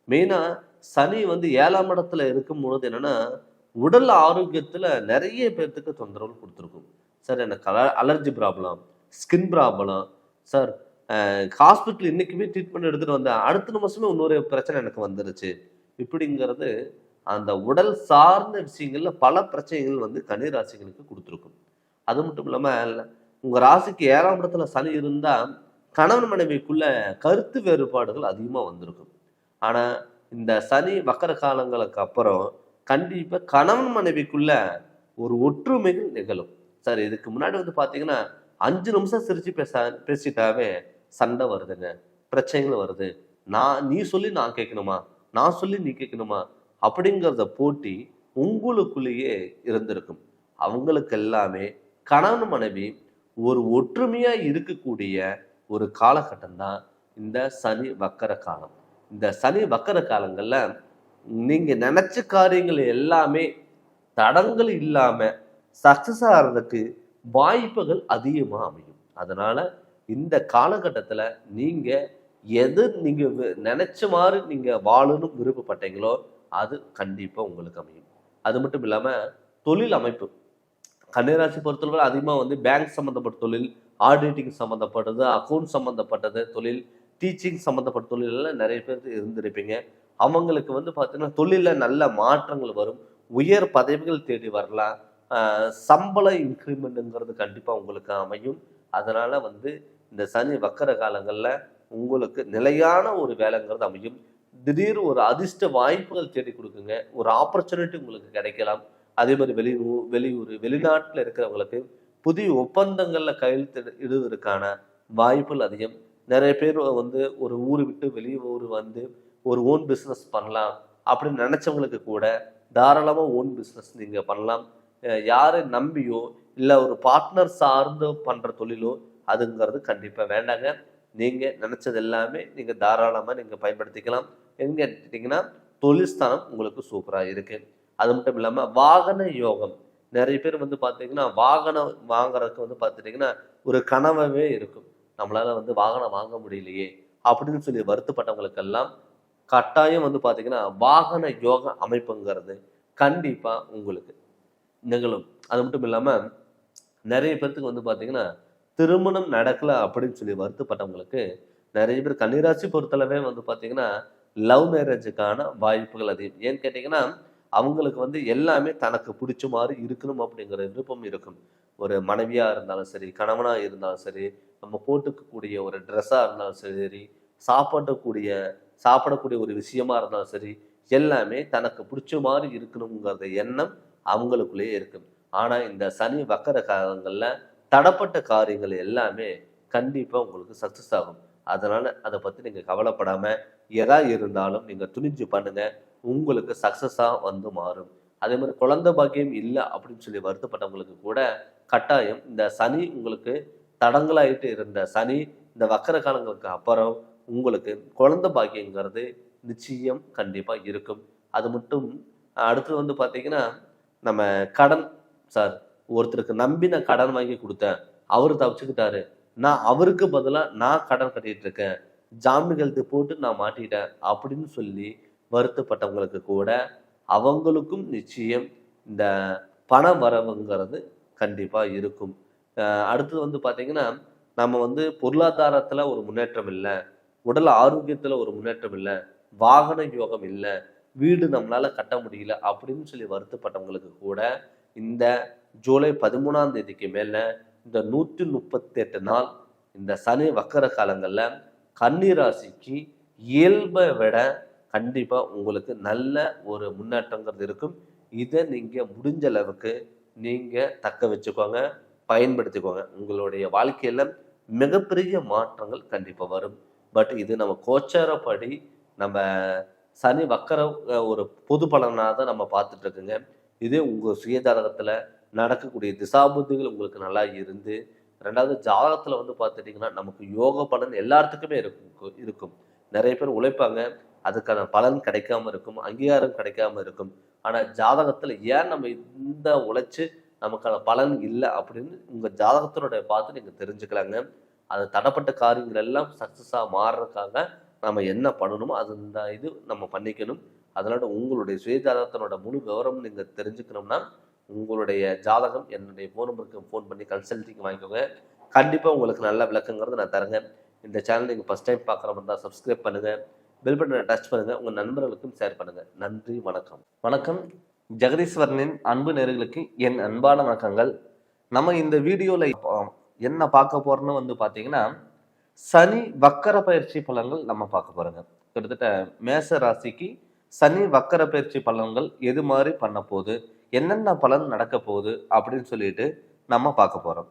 மெயினாக சனி வந்து 7ஆம் இடத்துல இருக்கும் பொழுது என்னென்னா உடல் ஆரோக்கியத்தில் நிறைய பேர்த்துக்கு தொந்தரவு கொடுத்துருக்கும். சார் எனக்கு allergy problem, skin problem, sir hospital இன்றைக்குமே ட்ரீட்மெண்ட் எடுத்துகிட்டு வந்தேன், அடுத்த நிமிஷமே இன்னொரு பிரச்சனை எனக்கு வந்துருச்சு. இப்படிங்கிறது அந்த உடல் சார்ந்த விஷயங்களில் பல பிரச்சனைகள் வந்து கன்னி ராசிகளுக்கு கொடுத்துருக்கும். அது மட்டும் இல்லாமல் உங்கள் ராசிக்கு 7ஆம் இடத்துல சனி இருந்தால் கணவன் மனைவிக்குள்ள கருத்து வேறுபாடுகள் அதிகமாக வந்திருக்கும். ஆனால் இந்த சனி வக்கர காலங்களுக்கு அப்புறம் கண்டிப்பாக கணவன் மனைவிக்குள்ள ஒரு ஒற்றுமைகள் நிகழும். சார் இதுக்கு முன்னாடி வந்து பார்த்தீங்கன்னா 5 நிமிஷம் சிரிச்சு பேசிட்டாவே சண்டை வருதுங்க, பிரச்சனைகள் வருது. நீ சொல்லி நான் கேட்கணுமா, நான் சொல்லி நீ கேட்கணுமா அப்படிங்கிறத போட்டி உங்களுக்குள்ளேயே இருந்திருக்கும். அவங்களுக்கு எல்லாமே கணவன் மனைவி ஒரு ஒற்றுமையா இருக்கக்கூடிய ஒரு காலகட்டம் தான் இந்த சனி வக்கர காலம். இந்த சனி வக்கர காலங்கள்ல நீங்க நினைச்ச காரியங்கள் எல்லாமே தடங்கள் இல்லாம சக்சஸ் ஆகிறதுக்கு வாய்ப்புகள் அதிகமா அமையும். அதனால இந்த காலகட்டத்துல நீங்க எது நீங்க நினைச்ச மாதிரி நீங்க வாழணும் விருப்பப்பட்டீங்களோ அது கண்டிப்பா உங்களுக்கு அமையும். அது மட்டும் இல்லாம தொழில் அமைப்பு கன்னிராசி பொறுத்தவரை அதிகமாக வந்து பேங்க் சம்மந்தப்பட்ட தொழில், ஆடிட்டிங் சம்மந்தப்பட்டது, அக்கௌண்ட் சம்மந்தப்பட்டது தொழில், டீச்சிங் சம்மந்தப்பட்ட தொழில் எல்லாம் நிறைய பேர் இருந்திருப்பீங்க. அவங்களுக்கு வந்து பார்த்தீங்கன்னா தொழிலில் நல்ல மாற்றங்கள் வரும், உயர் பதவிகள் தேடி வரலாம், சம்பள இன்க்ரிமெண்ட்டுங்கிறது கண்டிப்பாக உங்களுக்கு அமையும். அதனால் வந்து இந்த சனி வக்கர காலங்களில் உங்களுக்கு நிலையான ஒரு வேலைங்கிறது அமையும். திடீர் ஒரு அதிர்ஷ்ட வாய்ப்புகள் தேடி கொடுக்குங்க, ஒரு ஆப்பர்ச்சுனிட்டி உங்களுக்கு கிடைக்கலாம். அதே மாதிரி வெளியூர் வெளிநாட்டில் இருக்கிறவங்களுக்கு புதிய ஒப்பந்தங்களில் கையெழுத்து இடுவதற்கான வாய்ப்புகள் அதிகம். நிறைய பேர் வந்து ஒரு ஊர் விட்டு வெளியே ஊர் வந்து ஒரு ஓன் பிஸ்னஸ் பண்ணலாம் அப்படின்னு நினச்சவங்களுக்கு கூட தாராளமாக ஓன் பிஸ்னஸ் நீங்கள் பண்ணலாம். யாரை நம்பியோ இல்லை ஒரு பார்ட்னர் சார்ந்து பண்ணுற தொழிலோ அதுங்கிறது கண்டிப்பாக வேண்டாங்க. நீங்கள் நினச்சது எல்லாமே நீங்கள் தாராளமாக நீங்கள் பயன்படுத்திக்கலாம். எங்கே எடுத்துட்டிங்கன்னா தொழில் ஸ்தானம் உங்களுக்கு சூப்பராக இருக்குது. அது மட்டும் இல்லாமல் வாகன யோகம், நிறைய பேர் வந்து பார்த்தீங்கன்னா வாகனம் வாங்குறதுக்கு வந்து பார்த்துட்டிங்கன்னா ஒரு கனவாகவே இருக்கும், நம்மளால் வந்து வாகனம் வாங்க முடியலையே அப்படின்னு சொல்லி வருத்தப்பட்டவங்களுக்கெல்லாம் கட்டாயம் வந்து பார்த்தீங்கன்னா வாகன யோக அமைப்புங்கிறது கண்டிப்பாக உங்களுக்கு நிகழும். அது மட்டும் இல்லாமல் நிறைய பேர்த்துக்கு வந்து பார்த்தீங்கன்னா திருமணம் நடக்கலை அப்படின்னு சொல்லி வருத்தப்பட்டவங்களுக்கு நிறைய பேர் கன்னிராசி பொறுத்தளவே வந்து பார்த்தீங்கன்னா லவ் மேரேஜுக்கான வாய்ப்புகள் அதிகம். ஏன்னு கேட்டிங்கன்னா அவங்களுக்கு வந்து எல்லாமே தனக்கு பிடிச்ச மாதிரி இருக்கணும் அப்படிங்கிற விருப்பம் இருக்கும். ஒரு மனைவியாக இருந்தாலும் சரி, கணவனாக இருந்தாலும் சரி, நம்ம போட்டுக்கக்கூடிய ஒரு ட்ரெஸ்ஸாக இருந்தாலும் சரி, சாப்பிடக்கூடிய ஒரு விஷயமா இருந்தாலும் சரி, எல்லாமே தனக்கு பிடிச்ச மாதிரி இருக்கணுங்கிறத எண்ணம் அவங்களுக்குள்ளேயே இருக்கும். ஆனா இந்த சனி வக்கர காலங்கள்ல தடப்பட்ட காரியங்கள் எல்லாமே கண்டிப்பா உங்களுக்கு சக்சஸ் ஆகும். அதனால அதை பத்தி நீங்க கவலைப்படாம எதா இருந்தாலும் நீங்க துணிஞ்சு பண்ணுங்க. உங்களுக்கு சக்சஸா வந்து மாறும். அதே மாதிரி குழந்தை பாக்கியம் இல்லை அப்படின்னு சொல்லி வருத்தப்பட்டவங்களுக்கு கூட கட்டாயம் இந்த சனி உங்களுக்கு தடங்கலாயிட்டு இருந்த சனி இந்த வக்கர காலங்களுக்கு அப்புறம் உங்களுக்கு குழந்தை பாக்கியங்கிறது நிச்சயம் கண்டிப்பா இருக்கும். அது மட்டும் அடுத்தது வந்து பார்த்தீங்கன்னா, நம்ம கடன் சார் ஒருத்தருக்கு நம்பி நான் கடன் வாங்கி கொடுத்தேன். அவரு தப்பிச்சுக்கிட்டாரு. நான் அவருக்கு பதிலா நான் கடன் கட்டிட்டு இருக்கேன். ஜாமீன் கையெழுத்து போட்டு நான் மாட்டிட்டேன் அப்படின்னு சொல்லி வருத்தப்பட்டவங்களுக்கு கூட அவங்களுக்கும் நிச்சயம் இந்த பண வரவுங்கிறது கண்டிப்பா இருக்கும். அடுத்தது வந்து பார்த்தீங்கன்னா, நம்ம வந்து பொருளாதாரத்துல ஒரு முன்னேற்றம் இல்ல. உடல் ஆரோக்கியத்துல ஒரு முன்னேற்றம் இல்ல. வாகன யோகம் இல்ல. வீடு நம்மளால கட்ட முடியல அப்படின்னு சொல்லி வருத்தப்பட்டவங்களுக்கு கூட இந்த ஜூலை 13ஆம் தேதிக்கு மேல இந்த 138 நாள் இந்த சனி வக்கர காலங்கள்ல கன்னி ராசிக்கு இயல்பை விட கண்டிப்பா உங்களுக்கு நல்ல ஒரு முன்னேற்றங்கிறது இருக்கும். இதை நீங்க முடிஞ்ச அளவுக்கு நீங்க தக்க வச்சுக்கோங்க, பயன்படுத்திக்கோங்க. உங்களுடைய வாழ்க்கையில மிகப்பெரிய மாற்றங்கள் கண்டிப்பா வரும். பட் இது நம்ம கோச்சாரப்படி நம்ம சனி வக்கர ஒரு பொது பலனாக தான் நம்ம பார்த்துட்டு இருக்குங்க. இதே உங்க சுயஜாதகத்துல நடக்கக்கூடிய திசாபுத்திகள் உங்களுக்கு நல்லா இருந்து, 2வது ஜாதகத்துல வந்து பார்த்துட்டீங்கன்னா நமக்கு யோக பலன் எல்லாத்துக்குமே இருக்கும். நிறைய பேர் உழைப்பாங்க, அதுக்கான பலன் கிடைக்காம இருக்கும், அங்கீகாரம் கிடைக்காம இருக்கும். ஆனா ஜாதகத்துல ஏன் நம்ம இந்த உழைச்சு நமக்கான பலன் இல்லை அப்படின்னு உங்க ஜாதகத்தினுடைய பார்த்து நீங்க தெரிஞ்சுக்கலாங்க. அது தடப்பட்ட காரியங்கள் எல்லாம் சக்சஸா மாறுறதுக்காக நம்ம என்ன பண்ணணுமோ அது இந்த இது நம்ம பண்ணிக்கணும். அதனால உங்களுடைய சுய ஜாதகத்தினோட முழு விவரம் நீங்க தெரிஞ்சுக்கணும்னா உங்களுடைய ஜாதகம் என்னுடைய ஃபோன் நம்பருக்கு ஃபோன் பண்ணி கன்சல்டிங் வாங்கிக்கோங்க. கண்டிப்பா உங்களுக்கு நல்ல விளக்கங்கிறது நான் தரேங்க. இந்த சேனல் நீங்க ஃபர்ஸ்ட் டைம் பார்க்குற மாதிரி இருந்தால் சப்ஸ்கிரைப் பண்ணுங்க, பெல் பட்டனை டச் பண்ணுங்க, உங்க நண்பர்களுக்கும் ஷேர் பண்ணுங்க. நன்றி, வணக்கம். வணக்கம். ஜெகதீஸ்வரனின் அன்பு நேயர்களுக்கு என் அன்பான வணக்கங்கள். நம்ம இந்த வீடியோல என்ன பார்க்க போறோம்னு வந்து பார்த்தீங்கன்னா, சனி வக்கர பயிற்சி பலன்கள் நம்ம பார்க்க போறோங்க. கிட்டத்தட்ட மேச ராசிக்கு சனி வக்கர பயிற்சி பலன்கள் எது மாதிரி பண்ண போகுது, என்னென்ன பலன் நடக்க போகுது அப்படின்னு சொல்லிட்டு நம்ம பார்க்க போறோம்.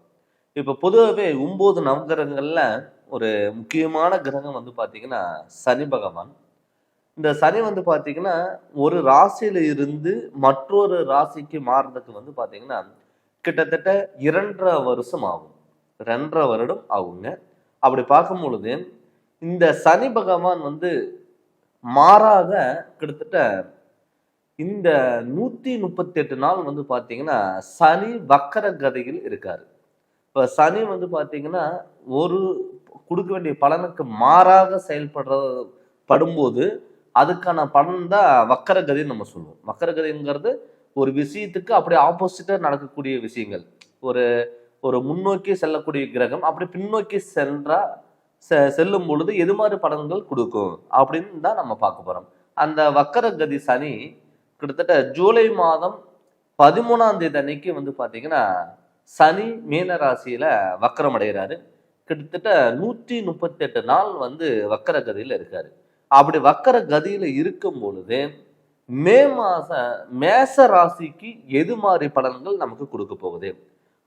இப்போ பொதுவாகவே 9 நவகிரகங்கள்ல ஒரு முக்கியமான கிரகம் வந்து பார்த்தீங்கன்னா சனி பகவான். இந்த சனி வந்து பார்த்தீங்கன்னா ஒரு ராசியில இருந்து மற்றொரு ராசிக்கு மாறுறதுக்கு வந்து பார்த்தீங்கன்னா கிட்டத்தட்ட 2.5 வருஷம் ஆகும். 2.5 வருடம் ஆகுங்க. அப்படி பார்க்கும் பொழுது இந்த சனி பகவான் வந்து மாறாக கிட்டத்தட்ட இந்த 138 நாள் வந்து பார்த்தீங்கன்னா சனி வக்கர கதியில் இருக்காரு. இப்போ சனி வந்து பார்த்தீங்கன்னா ஒரு கொடுக்க வேண்டிய பலனுக்கு மாறாக படும்போது அதுக்கான பலன் தான் வக்கர கதின்னு நம்ம சொல்லுவோம். வக்கர கதிங்கிறது ஒரு விஷயத்துக்கு அப்படியே ஆப்போசிட்டா நடக்கக்கூடிய விஷயங்கள். ஒரு ஒரு முன்னோக்கி செல்லக்கூடிய கிரகம் அப்படி பின்னோக்கி செல்லும் பொழுது எது மாதிரி பலன்கள் கொடுக்கும் அப்படின்னு தான் நம்ம பார்க்க போறோம். அந்த வக்கர கதி சனி கிட்டத்தட்ட ஜூலை மாதம் 13ஆம் தேதி அன்னைக்கு வந்து பார்த்தீங்கன்னா சனி மீன ராசியில வக்கரம் அடைகிறாரு. கிட்டத்தட்ட 138 நாள் வந்து வக்கர கதியில இருக்காரு. அப்படி வக்கர கதியில இருக்கும் பொழுது மே மாசம் மேச ராசிக்கு எது மாதிரி பலன்கள் நமக்கு கொடுக்க போகுது.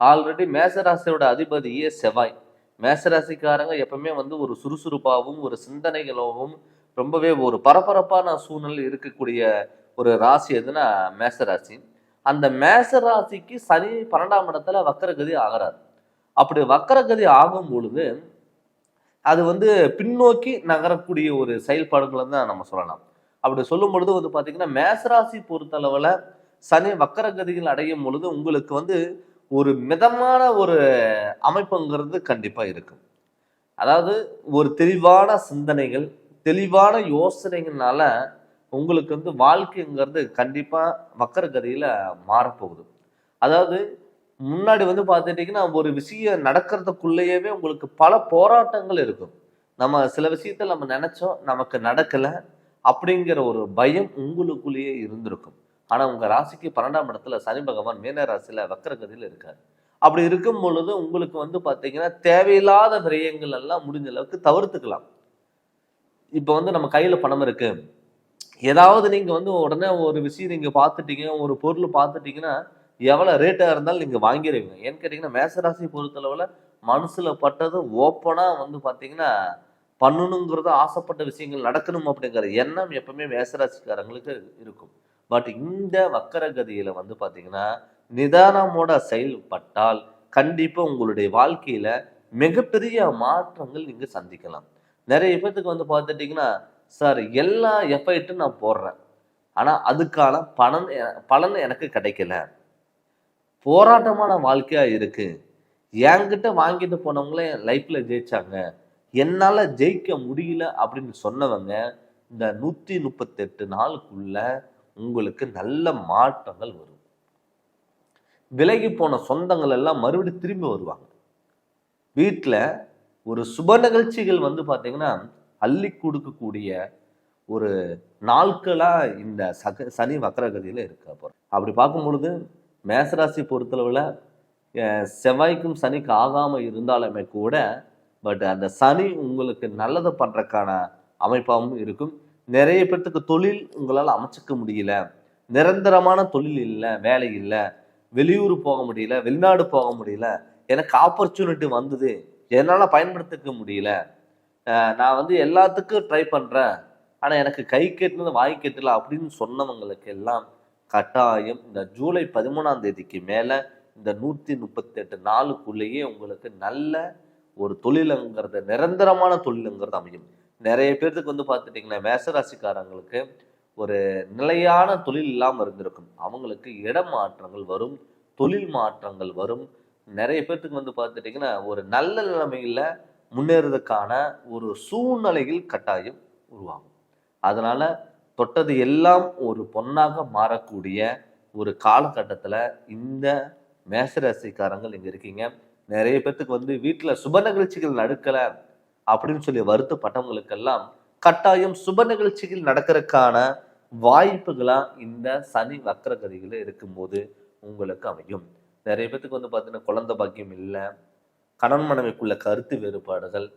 ஆல்ரெடி மேசராசியோட அதிபதியே செவ்வாய். மேசராசிக்காரங்க எப்பவுமே வந்து ஒரு சுறுசுறுப்பாகவும் ஒரு சிந்தனைகளாகவும் ரொம்பவே ஒரு பரபரப்பான சூழ்நிலை இருக்கக்கூடிய ஒரு ராசி எதுனா மேசராசி. அந்த மேசராசிக்கு சனி 12ஆம் இடத்துல வக்கரகதி ஆகிறார். அப்படி வக்கரகதி ஆகும் பொழுது அது வந்து பின்னோக்கி நகரக்கூடிய ஒரு செயல்பாடுகளை தான் நம்ம சொல்லலாம். அப்படி சொல்லும் பொழுது வந்து பார்த்தீங்கன்னா மேசராசி பொறுத்தளவுல சனி வக்கரகதிகள் அடையும் பொழுது உங்களுக்கு வந்து ஒரு மிதமான ஒரு அமைப்புங்கிறது கண்டிப்பா இருக்கும். அதாவது ஒரு தெளிவான சிந்தனைகள், தெளிவான யோசனைகள்னால உங்களுக்கு வந்து வாழ்க்கைங்கிறது கண்டிப்பா வக்கரகதியில மாறப்போகுது. அதாவது முன்னாடி வந்து பார்த்துட்டீங்கன்னா ஒரு விஷயம் நடக்கிறதுக்குள்ளேயே உங்களுக்கு பல போராட்டங்கள் இருக்கும். நம்ம சில விஷயத்த நம்ம நினைச்சோம், நமக்கு நடக்கல அப்படிங்கிற ஒரு பயம் உங்களுக்குள்ளேயே இருந்திருக்கும். ஆனா உங்க ராசிக்கு 12ஆம் இடத்துல சனி பகவான் மீன ராசியில வக்கரகதியில் இருக்காரு. அப்படி இருக்கும் பொழுது உங்களுக்கு வந்து பாத்தீங்கன்னா தேவையில்லாத விரயங்கள் எல்லாம் முடிஞ்ச அளவுக்கு தவிர்த்துக்கலாம். இப்ப வந்து நம்ம கையில பணம் இருக்கு, ஏதாவது நீங்க வந்து உடனே ஒரு விஷயம் நீங்க பார்த்துட்டீங்க, ஒரு பொருள் பார்த்துட்டீங்கன்னா எவ்வளோ ரேட்டாக இருந்தாலும் நீங்கள் வாங்கிடுவீங்க. ஏன்னு கேட்டிங்கன்னா மேசராசி பொறுத்தளவில் மனசில் பட்டது ஓப்பனாக வந்து பார்த்தீங்கன்னா பண்ணணுங்கிறது, ஆசைப்பட்ட விஷயங்கள் நடக்கணும் அப்படிங்கிற எண்ணம் எப்பவுமே மேசராசிக்காரங்களுக்கு இருக்கும். பட் இந்த வக்கரகதியில் வந்து பார்த்தீங்கன்னா நிதானமோட செயல்பட்டால் கண்டிப்பாக உங்களுடைய வாழ்க்கையில் மிகப்பெரிய மாற்றங்கள் நீங்கள் சந்திக்கலாம். நிறைய பேர்த்துக்கு வந்து பார்த்துட்டிங்கன்னா, சார் எல்லா எஃபர்ட்டும் நான் போடுறேன், ஆனால் அதுக்கான பலன் எனக்கு கிடைக்கல, போராட்டமான வாழ்க்கையா இருக்கு, என்கிட்ட வாங்கிட்டு போனவங்களே என் லைஃப்ல ஜெயிச்சாங்க, என்னால ஜெயிக்க முடியல அப்படின்னு சொன்னவங்க இந்த 138 நாளுக்குள்ள உங்களுக்கு நல்ல மாற்றங்கள் வரும். விலகி போன சொந்தங்கள் எல்லாம் மறுபடியும் திரும்பி வருவாங்க. வீட்டில் ஒரு சுப நிகழ்ச்சிகள் வந்து பார்த்தீங்கன்னா அள்ளி கொடுக்கக்கூடிய ஒரு நாட்களா இந்த சனி வக்கரகதியில இருக்க போறோம். அப்படி பார்க்கும் பொழுது மேசராசி பொறுத்தளவுல செவ்வாய்க்கும் சனிக்கு ஆகாம இருந்தாலுமே கூட பட் அந்த சனி உங்களுக்கு நல்லது பண்றதுக்கான அமைப்பாகவும் இருக்கும். நிறைய பேர்த்துக்கு தொழில் உங்களால் அமைச்சிக்க முடியல, நிரந்தரமான தொழில் இல்லை, வேலை இல்லை, வெளியூர் போக முடியல, வெளிநாடு போக முடியல, எனக்கு ஆப்பர்ச்சுனிட்டி வந்தது என்னால் பயன்படுத்திக்க முடியல, நான் வந்து எல்லாத்துக்கும் ட்ரை பண்ணுறேன் ஆனால் எனக்கு கை கெட்டினது வாய் கெட்டல அப்படின்னு சொன்னவங்களுக்கு எல்லாம் கட்டாயம் இந்த ஜூலை 13ஆம் தேதிக்கு மேலே இந்த 138 நாளுக்குள்ளேயே உங்களுக்கு நல்ல ஒரு தொழிலுங்கிறது, நிரந்தரமான தொழிலுங்கிறது அமையும். நிறைய பேர்த்துக்கு வந்து பார்த்துட்டிங்கன்னா மேசராசிக்காரங்களுக்கு ஒரு நிலையான தொழில் இல்லாமல் இருந்திருக்கும். அவங்களுக்கு இடமாற்றங்கள் வரும், தொழில் மாற்றங்கள் வரும். நிறைய பேர்த்துக்கு வந்து பார்த்துட்டிங்கன்னா ஒரு நல்ல நிலைமையில் முன்னேறதுக்கான ஒரு சூழ்நிலைகள் கட்டாயம் உருவாகும். அதனால தொட்டது எல்லாம் ஒரு பொன்னாக மாறக்கூடிய ஒரு காலகட்டத்தில் இந்த மேசராசிக்காரங்கள் இங்கே இருக்கீங்க. நிறைய பேர்த்துக்கு வந்து வீட்டில் சுப நிகழ்ச்சிகள் நடக்கலை அப்படின்னு சொல்லி வருத்தப்பட்டவங்களுக்கெல்லாம் கட்டாயம் சுப நிகழ்ச்சிகள் நடக்கிறதுக்கான வாய்ப்புகளாக இந்த சனி வக்கரகதிகள் இருக்கும்போது உங்களுக்கு அமையும். நிறைய பேர்த்துக்கு வந்து பார்த்தீங்கன்னா குழந்தை பாக்கியம் இல்லை, கணவன் மனைவிக்குள்ள கருத்து வேறுபாடுகள்,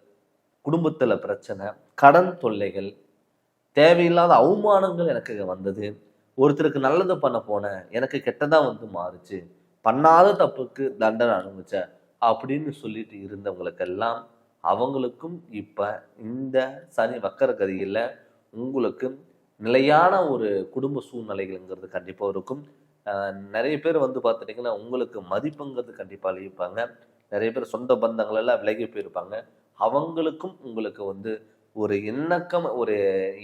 குடும்பத்தில் பிரச்சனை, கடன் தொல்லைகள், தேவையில்லாத அவமானங்கள் எனக்கு வந்தது, ஒருத்தருக்கு நல்லது பண்ண போனேன் எனக்கு கெட்டதாக வந்து மாறுச்சு, பண்ணாத தப்புக்கு தண்டனை அனுபவிச்சேன் அப்படின்னு சொல்லிட்டு இருந்தவங்களுக்கெல்லாம் அவங்களுக்கும் இப்போ இந்த சனி வக்கரகதியில் உங்களுக்கு நிலையான ஒரு குடும்ப சூழ்நிலைகள்ங்கிறது கண்டிப்பாக இருக்கும். நிறைய பேர் வந்து பார்த்துட்டிங்கன்னா உங்களுக்கு மதிப்புங்கிறது கண்டிப்பாக அழிப்பாங்க. நிறைய பேர் சொந்த பந்தங்கள் எல்லாம் விலகி போயிருப்பாங்க. அவங்களுக்கும் உங்களுக்கு வந்து ஒரு இணக்கம், ஒரு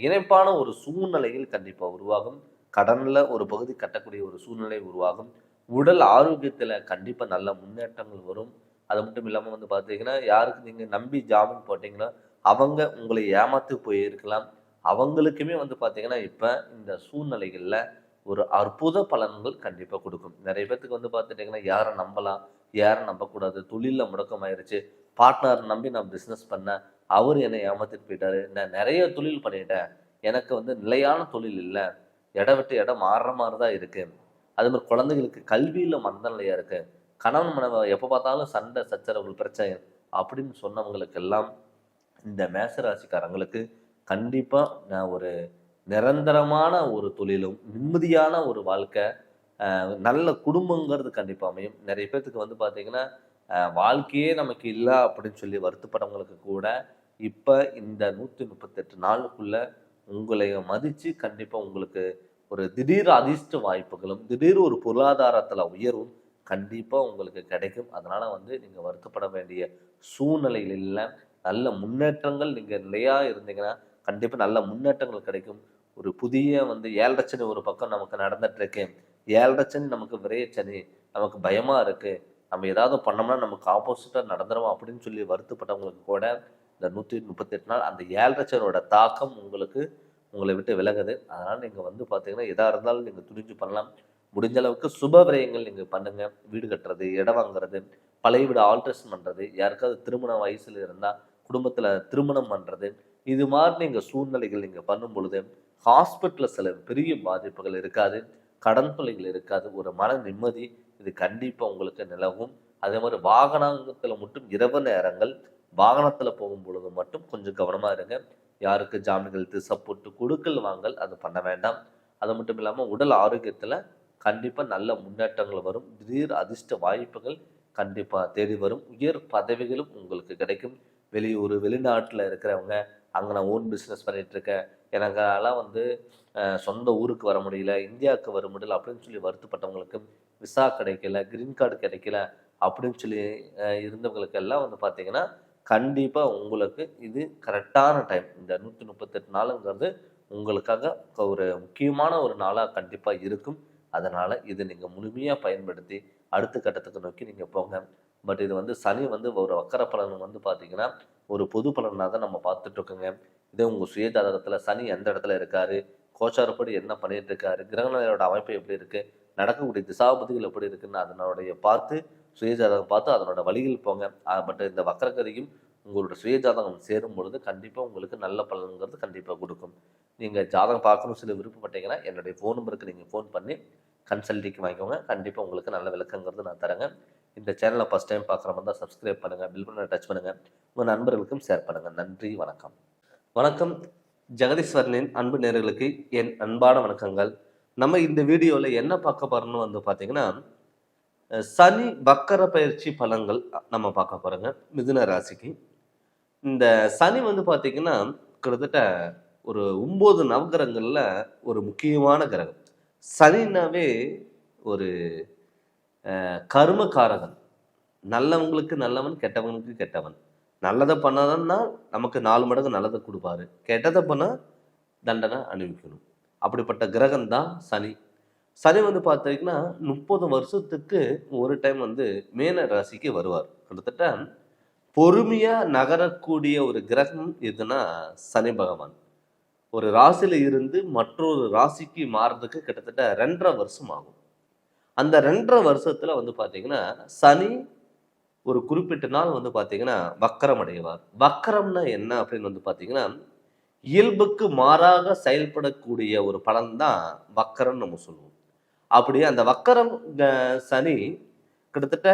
இணைப்பான ஒரு சூழ்நிலையில் கண்டிப்பாக உருவாகும். கடனில் ஒரு பகுதி கட்டக்கூடிய ஒரு சூழ்நிலை உருவாகும். உடல் ஆரோக்கியத்தில் கண்டிப்பாக நல்ல முன்னேற்றங்கள் வரும். அது மட்டும் இல்லாமல் வந்து பார்த்தீங்கன்னா யாருக்கு நீங்கள் நம்பி ஜாமீன் போட்டிங்கன்னா அவங்க உங்களை ஏமாற்றி போயிருக்கலாம். அவங்களுக்குமே வந்து பார்த்தீங்கன்னா இப்போ இந்த சூழ்நிலைகளில் ஒரு அற்புத பலன்கள் கண்டிப்பாக கொடுக்கும். நிறைய பேர்த்துக்கு வந்து பார்த்துட்டிங்கன்னா யாரை நம்பலாம், யாரை நம்பக்கூடாது, தொழிலில் முடக்கமாயிருச்சு, பார்ட்னர் நம்பி நான் பிஸ்னஸ் பண்ணேன், அவர் என்னை ஏமாற்றிட்டு போயிட்டாரு, நான் நிறைய தொழில் பண்ணிட்டேன், எனக்கு வந்து நிலையான தொழில் இல்லை, இடம் விட்டு இடம் மாறுற மாதிரி தான் இருக்குது, அது மாதிரி குழந்தைகளுக்கு கல்வியில் மந்த நிலையாக இருக்குது, கணவன் மனைவி எப்போ பார்த்தாலும் சண்டை சச்சரவுகள் பிரச்சனை அப்படின்னு சொன்னவங்களுக்கெல்லாம் இந்த மேசராசிக்காரங்களுக்கு கண்டிப்பாக நான் ஒரு நிரந்தரமான ஒரு தொழிலும் நிம்மதியான ஒரு வாழ்க்கை, நல்ல குடும்பங்கிறது கண்டிப்பாக அமையும். நிறைய பேர்த்துக்கு வந்து பார்த்தீங்கன்னா வாழ்க்கையே நமக்கு இல்லை அப்படின்னு சொல்லி வருத்தப்படவங்களுக்கு கூட இப்போ இந்த 138 நாளுக்குள்ள உங்களை மதித்து கண்டிப்பாக உங்களுக்கு ஒரு திடீர் அதிர்ஷ்ட வாய்ப்புகளும் திடீர் ஒரு பொருளாதாரத்தில் உயர்வும் கண்டிப்பாக உங்களுக்கு கிடைக்கும். அதனால் வந்து நீங்கள் வருத்தப்பட வேண்டிய சூழ்நிலையில் இல்லை. நல்ல முன்னேற்றங்கள் நீங்கள் நிலையாக இருந்தீங்கன்னா கண்டிப்பாக நல்ல முன்னேற்றங்கள் கிடைக்கும். ஒரு புதிய வந்து 7.5 சனி ஒரு பக்கம் நமக்கு நடந்துட்டு இருக்கு, 7.5 சனி நமக்கு விரையச்சனி, நமக்கு பயமாக இருக்குது, நம்ம ஏதாவது பண்ணோம்னா நமக்கு ஆப்போசிட்டாக நடந்துடும் அப்படின்னு சொல்லி வருத்தப்பட்டவங்களுக்கு கூட இந்த 138 நாள் அந்த 7.5 சனியோட தாக்கம் உங்களை விட்டு விலகுது. அதனால் நீங்கள் வந்து பார்த்தீங்கன்னா எதாக இருந்தாலும் நீங்கள் துணிஞ்சு பண்ணலாம். முடிஞ்ச அளவுக்கு சுப விரயங்கள் நீங்கள் பண்ணுங்கள். வீடு கட்டுறது, இடம் வாங்குறது, பழைய வீடு ஆல்ட்ரேஷன் பண்ணுறது, யாருக்காவது திருமண வயசில் இருந்தால் குடும்பத்தில் திருமணம் பண்ணுறது, இது மாதிரி நீங்கள் சூழ்நிலைகள் நீங்கள் பண்ணும் பொழுது ஹாஸ்பிட்டலில் சில பெரிய பாதிப்புகள் இருக்காது, கடன் தொல்லைகள் இருக்காது, ஒரு மன நிம்மதி இது கண்டிப்பாக உங்களுக்கு நிலவும். அதே மாதிரி வாகனத்தில் மட்டும் இரவு நேரங்கள் வாகனத்தில் போகும் பொழுது மட்டும் கொஞ்சம் கவனமாக இருங்க. யாருக்கு ஜாமீன்கள் சப்போர்ட்டு கொடுக்கல் வாங்கல் அது பண்ண வேண்டாம். அது மட்டும் இல்லாமல் உடல் ஆரோக்கியத்தில் கண்டிப்பாக நல்ல முன்னேற்றங்கள் வரும். திடீர் அதிர்ஷ்ட வாய்ப்புகள் கண்டிப்பாக தேடி வரும். உயர் பதவிகளும் உங்களுக்கு கிடைக்கும். வெளியூர் வெளிநாட்டில் இருக்கிறவங்க, அங்கே நான் ஓன் பிஸ்னஸ் பண்ணிகிட்ருக்கேன், எனக்கெல்லாம் வந்து சொந்த ஊருக்கு வர முடியல, இந்தியாவுக்கு வர முடியல அப்படின்னு சொல்லி வருத்தப்பட்டவங்களுக்கு விசா கிடைக்கல, கிரீன் கார்டு கிடைக்கல அப்படின்னு சொல்லி இருந்தவங்களுக்கெல்லாம் வந்து பார்த்திங்கன்னா கண்டிப்பாக உங்களுக்கு இது கரெக்டான டைம். இந்த 138 நாளுங்கிறது உங்களுக்காக ஒரு முக்கியமான ஒரு நாளாக கண்டிப்பாக இருக்கும். அதனால் இது நீங்கள் முழுமையாக பயன்படுத்தி அடுத்த கட்டத்துக்கு நோக்கி நீங்கள் போங்க. பட் இது வந்து சனி வந்து ஒரு வக்கர பலன் வந்து பார்த்திங்கன்னா ஒரு பொது பலனாக தான் நம்ம பார்த்துட்ருக்கோங்க. இதே உங்கள் சுய ஜாதகத்தில் சனி எந்த இடத்துல இருக்கார், கோச்சாரப்படி என்ன பண்ணிகிட்டு இருக்காரு, கிரகணங்களோட அமைப்பு எப்படி இருக்குது, நடக்கக்கூடிய திசாபதிகள் எப்படி இருக்குன்னு அதனுடைய பார்த்து சுய ஜாதகம் பார்த்து அதனோட வழியில் போங்க. பட் இந்த வக்கரகதியும் உங்களோட சுய ஜாதகம் சேரும் பொழுது கண்டிப்பாக உங்களுக்கு நல்ல பலன்கிறது கண்டிப்பாக கொடுக்கும். நீங்கள் ஜாதகம் பார்க்கணும்னு சொல்லி விருப்பப்பட்டீங்கன்னா என்னுடைய ஃபோன் நம்பருக்கு நீங்கள் ஃபோன் பண்ணி கன்சல்டிங் வாங்கிக்கோங்க. கண்டிப்பாக உங்களுக்கு நல்ல விளக்கங்கிறது நான் தரேங்க. இந்த சேனலை ஃபஸ்ட் டைம் பார்க்குற மாதிரி தான் சப்ஸ்கிரைப் பண்ணுங்கள், பில் பண்ண டச் பண்ணுங்கள், உங்கள் நண்பர்களுக்கும் ஷேர் பண்ணுங்கள். நன்றி, வணக்கம். வணக்கம். ஜெகதீஸ்வரனின் அன்பு நேயர்களுக்கு என் அன்பான வணக்கங்கள். நம்ம இந்த வீடியோவில் என்ன பார்க்க போகிறோம்னு வந்து பார்த்தீங்கன்னா சனி வக்கர பயிற்சி பலன்கள் நம்ம பார்க்க போகிறோங்க மிதுன ராசிக்கு. இந்த சனி வந்து பார்த்திங்கன்னா கிட்டத்தட்ட ஒரு 9 நவகிரகங்களில் ஒரு முக்கியமான கிரகம். சனினாவே ஒரு கர்மகாரகன். நல்லவங்களுக்கு நல்லவன், கெட்டவனுக்கு கெட்டவன். நல்லதை பண்ணாதன்னா நமக்கு 4 மடங்கு நல்லதை கொடுப்பாரு, கெட்டதை பண்ணால் தண்டனை அனுபவிக்கணும். அப்படிப்பட்ட கிரகம் தான் சனி. சனி வந்து பார்த்தீங்கன்னா 30 வருஷத்துக்கு ஒரு டைம் வந்து மேன ராசிக்கு வருவார். கிட்டத்தட்ட பொறுமையாக நகரக்கூடிய ஒரு கிரகம் எதுனா சனி பகவான். ஒரு ராசியில் இருந்து மற்றொரு ராசிக்கு மாறுறதுக்கு கிட்டத்தட்ட 2.5 வருஷம் ஆகும். அந்த 2.5 வருஷத்தில் வந்து பார்த்தீங்கன்னா சனி ஒரு குறிப்பிட்ட நாள் வந்து பார்த்தீங்கன்னா வக்கரம் அடைவார். வக்கரம்னா என்ன அப்படின்னு வந்து பார்த்தீங்கன்னா இயல்புக்கு மாறாக செயல்படக்கூடிய ஒரு பலன் தான் வக்கரம்னு நம்ம சொல்லுவோம். அப்படி அந்த வக்கரம் சனி கிட்டத்தட்ட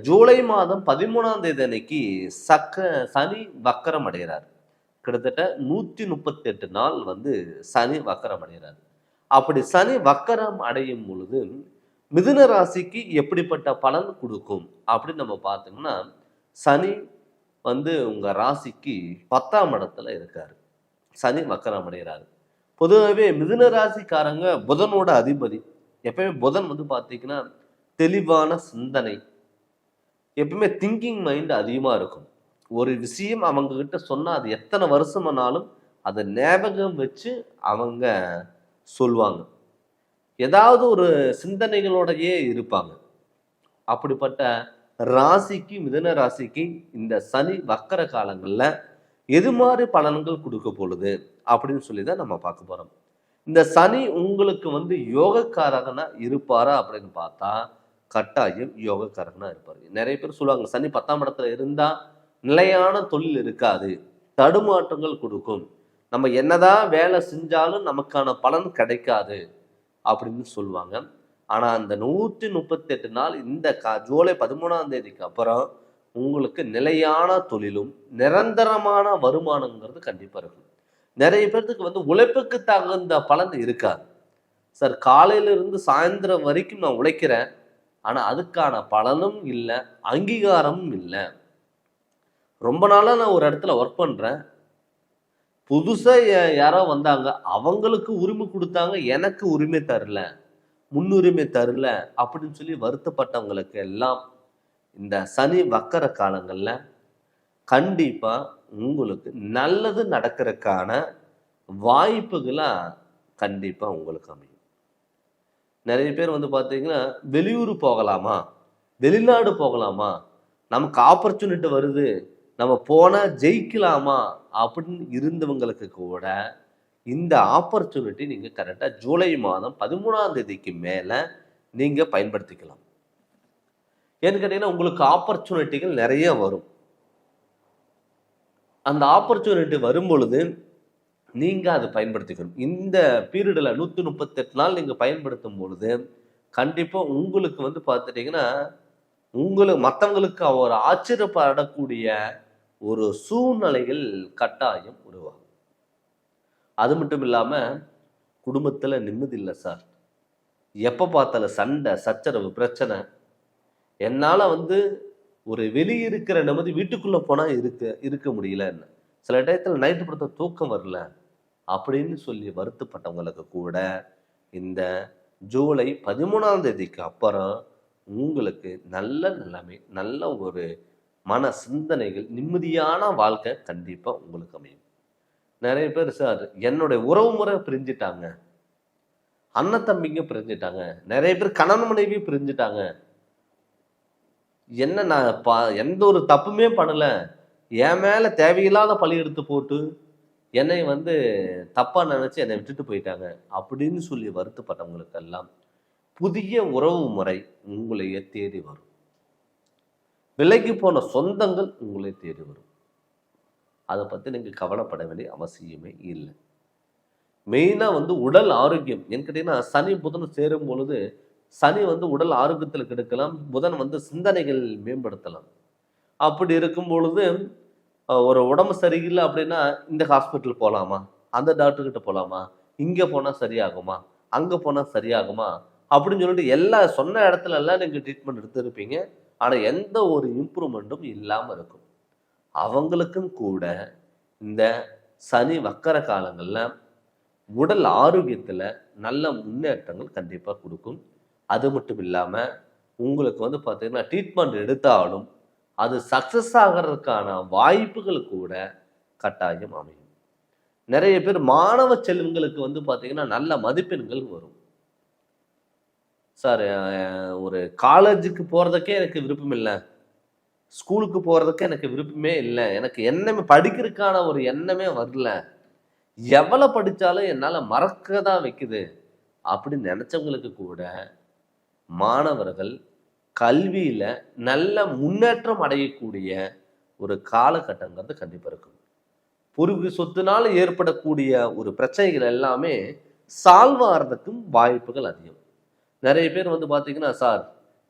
ஜூலை மாதம் 13ஆம் தேதி அன்னைக்கு சனி வக்கரம் அடைகிறார். கிட்டத்தட்ட 138 நாள் வந்து சனி வக்கரம் அடைகிறார். அப்படி சனி வக்கரம் அடையும் பொழுது மிதுன ராசிக்கு எப்படிப்பட்ட பலன் கொடுக்கும் அப்படின்னு நம்ம பார்த்தோம்னா சனி வந்து உங்கள் ராசிக்கு 10ஆம் இடத்துல இருக்கார். சனி வக்கரம் அடைகிறாரு. பொதுவாகவே மிதுன ராசிக்காரங்க புதனோட அதிபதி. எப்பயுமே புதன் வந்து பார்த்தீங்கன்னா தெளிவான சிந்தனை, எப்பவுமே திங்கிங் மைண்ட் அதிகமாக இருக்கும். ஒரு விஷயம் அவங்க கிட்ட சொன்னால் அது எத்தனை வருஷமானாலும் அதை ஞாபகம் வச்சு அவங்க சொல்லுவாங்க. ஏதாவது ஒரு சிந்தனைகளோடையே இருப்பாங்க. அப்படிப்பட்ட ராசிக்கு மிதுன ராசிக்கு இந்த சனி வக்கர காலங்களில் எது மாதிரி பலன்கள் கொடுக்க பொழுது அப்படின்னு சொல்லி தான் நம்ம பார்க்க போகிறோம். இந்த சனி உங்களுக்கு வந்து யோகக்காரகனா இருப்பாரா அப்படின்னு பார்த்தா கட்டாயம் யோகக்காரகனா இருப்பார். நிறைய பேர் சொல்லுவாங்க சனி 10ஆம் இடத்துல இருந்தால் நிலையான தொழில் இருக்காது, தடுமாற்றங்கள் கொடுக்கும், நம்ம என்னதான் வேலை செஞ்சாலும் நமக்கான பலன் கிடைக்காது அப்படின்னு சொல்லுவாங்க. ஆனால் அந்த 138 நாள் இந்த ஜூலை 13ஆம் தேதிக்கு அப்புறம் உங்களுக்கு நிலையான தொழிலும் நிரந்தரமான வருமானங்கிறது கண்டிப்பாக இருக்கும். நிறைய பேர்த்துக்கு வந்து உழைப்புக்கு தகுந்த பலன் இருக்காது. சார் காலையிலிருந்து சாயந்தரம் வரைக்கும் நான் உழைக்கிறேன், ஆனால் அதுக்கான பலனும் இல்லை, அங்கீகாரமும் இல்லை. ரொம்ப நாளாக நான் ஒரு இடத்துல ஒர்க் பண்ணுறேன், புதுசாக யாரோ வந்தாங்க, அவங்களுக்கு உரிமை கொடுத்தாங்க, எனக்கு உரிமை தரல, முன்னுரிமை தரல அப்படின்னு சொல்லி வருத்தப்பட்டவங்களுக்கு எல்லாம் இந்த சனி வக்கர காலங்களில் கண்டிப்பாக உங்களுக்கு நல்லது நடக்கிறதுக்கான வாய்ப்புகளாக கண்டிப்பாக உங்களுக்கு அமையும். நிறைய பேர் வந்து பார்த்தீங்கன்னா வெளியூர் போகலாமா, வெளிநாடு போகலாமா, நமக்கு ஆப்பர்ச்சுனிட்டி வருது, நம்ம போனால் ஜெயிக்கலாமா அப்படின்னு இருந்தவங்களுக்கு கூட இந்த ஆப்பர்ச்சுனிட்டி நீங்கள் கரெக்டாக ஜூலை மாதம் 13ஆம் தேதிக்கு மேலே நீங்கள் பயன்படுத்திக்கலாம். ஏன்னு கேட்டீங்கன்னா உங்களுக்கு ஆப்பர்ச்சுனிட்டிகள் நிறைய வரும். அந்த ஆப்பர்ச்சுனிட்டி வரும் பொழுது நீங்கள் அதை பயன்படுத்திக்கணும். இந்த பீரியடில் 138 நாள் நீங்கள் பயன்படுத்தும் பொழுது கண்டிப்பாக உங்களுக்கு வந்து பார்த்துட்டிங்கன்னா மற்றவங்களுக்கு ஒரு ஆச்சரியப்படக்கூடிய ஒரு சூழ்நிலைகள் கட்டாயம் உருவாகும். அது மட்டும் இல்லாமல் குடும்பத்தில் நிம்மதி இல்லை சார், எப்போ பார்த்தாலும் சண்டை சச்சரவு பிரச்சனை. என்னால் ஒரு வெளியே இருக்கிற நிம்மதி வீட்டுக்குள்ளே போனால் இருக்க முடியல. என்ன சில டயத்தில் நைட்டு படுத்த தூக்கம் வரல அப்படின்னு சொல்லி வருத்தப்பட்டவங்களுக்கு கூட இந்த ஜூலை 13ஆம் தேதிக்கு அப்புறம் உங்களுக்கு நல்ல நிலைமை, நல்ல ஒரு மன சிந்தனைகள், நிம்மதியான வாழ்க்கை கண்டிப்பாக உங்களுக்கு அமையும். நிறைய பேர் சார் என்னுடைய உறவு முறை பிரிஞ்சுட்டாங்க, அண்ணன் தம்பிங்க பிரிஞ்சுட்டாங்க, நிறைய பேர் கணவன் மனைவி பிரிஞ்சுட்டாங்க, என்ன நான் எந்த ஒரு தப்புமே பண்ணல, என் மேல தேவையில்லாத பழி எடுத்து போட்டு என்னை தப்பா நினைச்சு என்னை விட்டுட்டு போயிட்டாங்க அப்படின்னு சொல்லி வருத்தப்பட்டவங்களுக்கு எல்லாம் புதிய உறவு முறை உங்களையே தேடி வரும். விலைக்கு போன சொந்தங்கள் உங்களை தேடி வரும். அதை பத்தி நீங்க கவலைப்பட வேண்டிய அவசியமே இல்லை. மெயினா உடல் ஆரோக்கியம் ஏன்னு கேட்டீங்கன்னா, சனி புதன் சேரும் பொழுது சனி உடல் ஆரோக்கியத்தில் கெடுக்கலாம், புதன் சிந்தனைகள் மேம்படுத்தலாம். அப்படி இருக்கும் பொழுது ஒரு உடம்பு சரியில்லை அப்படின்னா இந்த ஹாஸ்பிட்டல் போகலாமா, அந்த டாக்டர்கிட்ட போகலாமா, இங்கே போனால் சரியாகுமா, அங்கே போனால் சரியாகுமா அப்படின்னு சொல்லிட்டு எல்லா சொன்ன இடத்துல எல்லாம் நீங்கள் ட்ரீட்மெண்ட் எடுத்துருப்பீங்க. ஆனால் எந்த ஒரு இம்ப்ரூவ்மெண்ட்டும் இல்லாமல் இருக்கும். அவங்களுக்கும் கூட இந்த சனி வக்கர காலங்களில் உடல் ஆரோக்கியத்தில் நல்ல முன்னேற்றங்கள் கண்டிப்பாக கொடுக்கும். அது மட்டும் இல்லாமல் உங்களுக்கு பார்த்தீங்கன்னா ட்ரீட்மெண்ட் எடுத்தாலும் அது சக்ஸஸ் ஆகிறதுக்கான வாய்ப்புகள் கூட கட்டாயம் அமையும். நிறைய பேர் மாணவ செல்வங்களுக்கு பார்த்தீங்கன்னா நல்ல மதிப்பெண்கள் வரும். சார் ஒரு காலேஜுக்கு போகிறதுக்கே எனக்கு விருப்பம் இல்லை, ஸ்கூலுக்கு போகிறதுக்கே எனக்கு விருப்பமே இல்லை, எனக்கு எண்ணமே படிக்கிறதுக்கான ஒரு எண்ணமே வரல, எவ்வளோ படித்தாலும் என்னால் மறக்க தான் வைக்குது அப்படின்னு நினச்சவங்களுக்கு கூட மாணவர்கள் கல்வியில் நல்ல முன்னேற்றம் அடையக்கூடிய ஒரு காலகட்டங்கிறது கண்டிப்பாக இருக்கும். பூர்வீக சொத்துனால ஏற்படக்கூடிய ஒரு பிரச்சனைகள் எல்லாமே சால்வ் ஆகிறதுக்கும் வாய்ப்புகள் அதிகம். நிறைய பேர் பார்த்தீங்கன்னா, சார்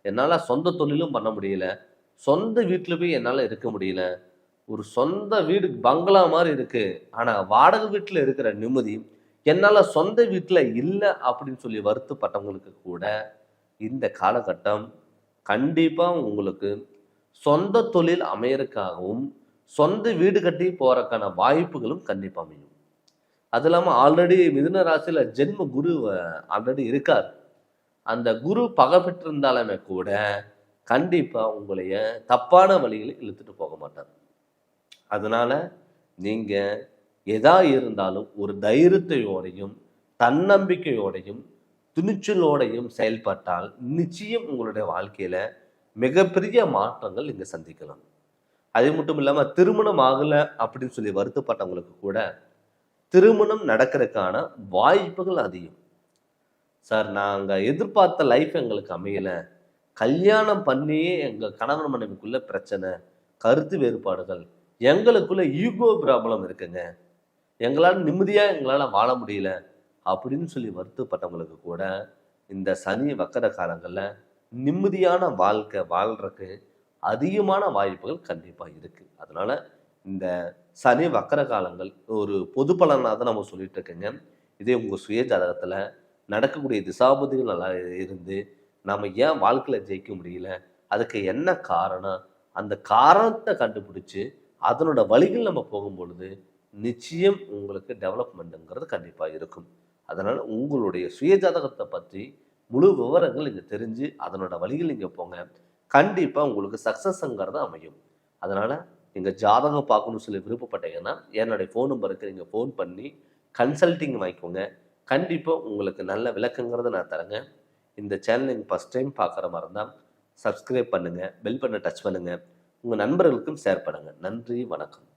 என்னால் சொந்த தொழிலும் பண்ண முடியல, சொந்த வீட்டில் போய் என்னால் இருக்க முடியல, ஒரு சொந்த வீடு பங்களா மாதிரி இருக்கு, ஆனால் வாடகை வீட்டில் இருக்கிற நிம்மதி என்னால் சொந்த வீட்டில் இல்லை அப்படின்னு சொல்லி வருத்தப்பட்டவங்களுக்கு கூட இந்த காலகட்டம் கண்டிப்பாக உங்களுக்கு சொந்த தொழில் அமையறதுக்காகவும் சொந்த வீடு கட்டி போகிறதுக்கான வாய்ப்புகளும் கண்டிப்பாக அமையும். அது இல்லாமல் ஆல்ரெடி மிதுன ராசியில் ஜென்ம குரு ஆல்ரெடி இருக்கார். அந்த குரு பகை பெற்றிருந்தாலுமே கூட கண்டிப்பாக உங்களைய தப்பான வழியில் இழுத்துட்டு போக மாட்டார். அதனால நீங்கள் எதா இருந்தாலும் ஒரு தைரியத்தையோடையும் தன்னம்பிக்கையோடையும் துணிச்சலோடையும் செயல்பட்டால் நிச்சயம் உங்களுடைய வாழ்க்கையில மிகப்பெரிய மாற்றங்கள் நீங்க சந்திக்கலாம். அது மட்டும் இல்லாம திருமணம் ஆகலை அப்படின்னு சொல்லி வருத்தப்பட்டவங்களுக்கு கூட திருமணம் நடக்கிறதுக்கான வாய்ப்புகள் அதிகம். சார் நாங்கள் எதிர்பார்த்த லைஃப் எங்களுக்கு அமையல, கல்யாணம் பண்ணியே எங்கள் கணவன் மனைவிக்குள்ள பிரச்சனை, கருத்து வேறுபாடுகள், எங்களுக்குள்ள ஈகோ ப்ராப்ளம் இருக்குங்க, எங்களால் வாழ முடியல அப்படின்னு சொல்லி வருத்தப்பட்டவங்களுக்கு கூட இந்த சனி வக்கர காலங்களில் நிம்மதியான வாழ்க்கை வாழ்றதுக்கு அதிகமான வாய்ப்புகள் கண்டிப்பாக இருக்குது. அதனால் இந்த சனி வக்கர காலங்கள் ஒரு பொது பலனாக தான் நம்ம சொல்லிட்டு இருக்கேங்க. இதே உங்கள் சுய ஜாதகத்தில் நடக்கக்கூடிய திசாபதிகள் நல்லா இருந்து நம்ம ஏன் வாழ்க்கையில் ஜெயிக்க முடியல, அதுக்கு என்ன காரணம், அந்த காரணத்தை கண்டுபிடிச்சி அதனோட வழிகள் நம்ம போகும் பொழுது நிச்சயம் உங்களுக்கு டெவலப்மெண்ட்டுங்கிறது கண்டிப்பாக இருக்கும். அதனால் உங்களுடைய சுய ஜாதகத்தை பற்றி முழு விவரங்கள் இங்கே தெரிஞ்சு அதனோட வழிகள் இங்கே போங்க, கண்டிப்பாக உங்களுக்கு சக்ஸஸ்ங்கிறது அமையும். அதனால் நீங்கள் ஜாதகம் பார்க்கணும்னு சொல்லி விருப்பப்பட்டீங்கன்னா என்னுடைய ஃபோன் நம்பருக்கு நீங்கள் ஃபோன் பண்ணி கன்சல்ட்டிங் வாங்கிக்கோங்க. கண்டிப்பாக உங்களுக்கு நல்ல விளக்கங்கிறத நான் தரேங்க. இந்த சேனல் நீங்கள் ஃபஸ்ட் டைம் பார்க்குற மாதிரி இருந்தால் சப்ஸ்கிரைப் பண்ணுங்கள், பெல் பட்டனை டச் பண்ணுங்கள், உங்கள் நண்பர்களுக்கும் ஷேர் பண்ணுங்கள். நன்றி, வணக்கம்.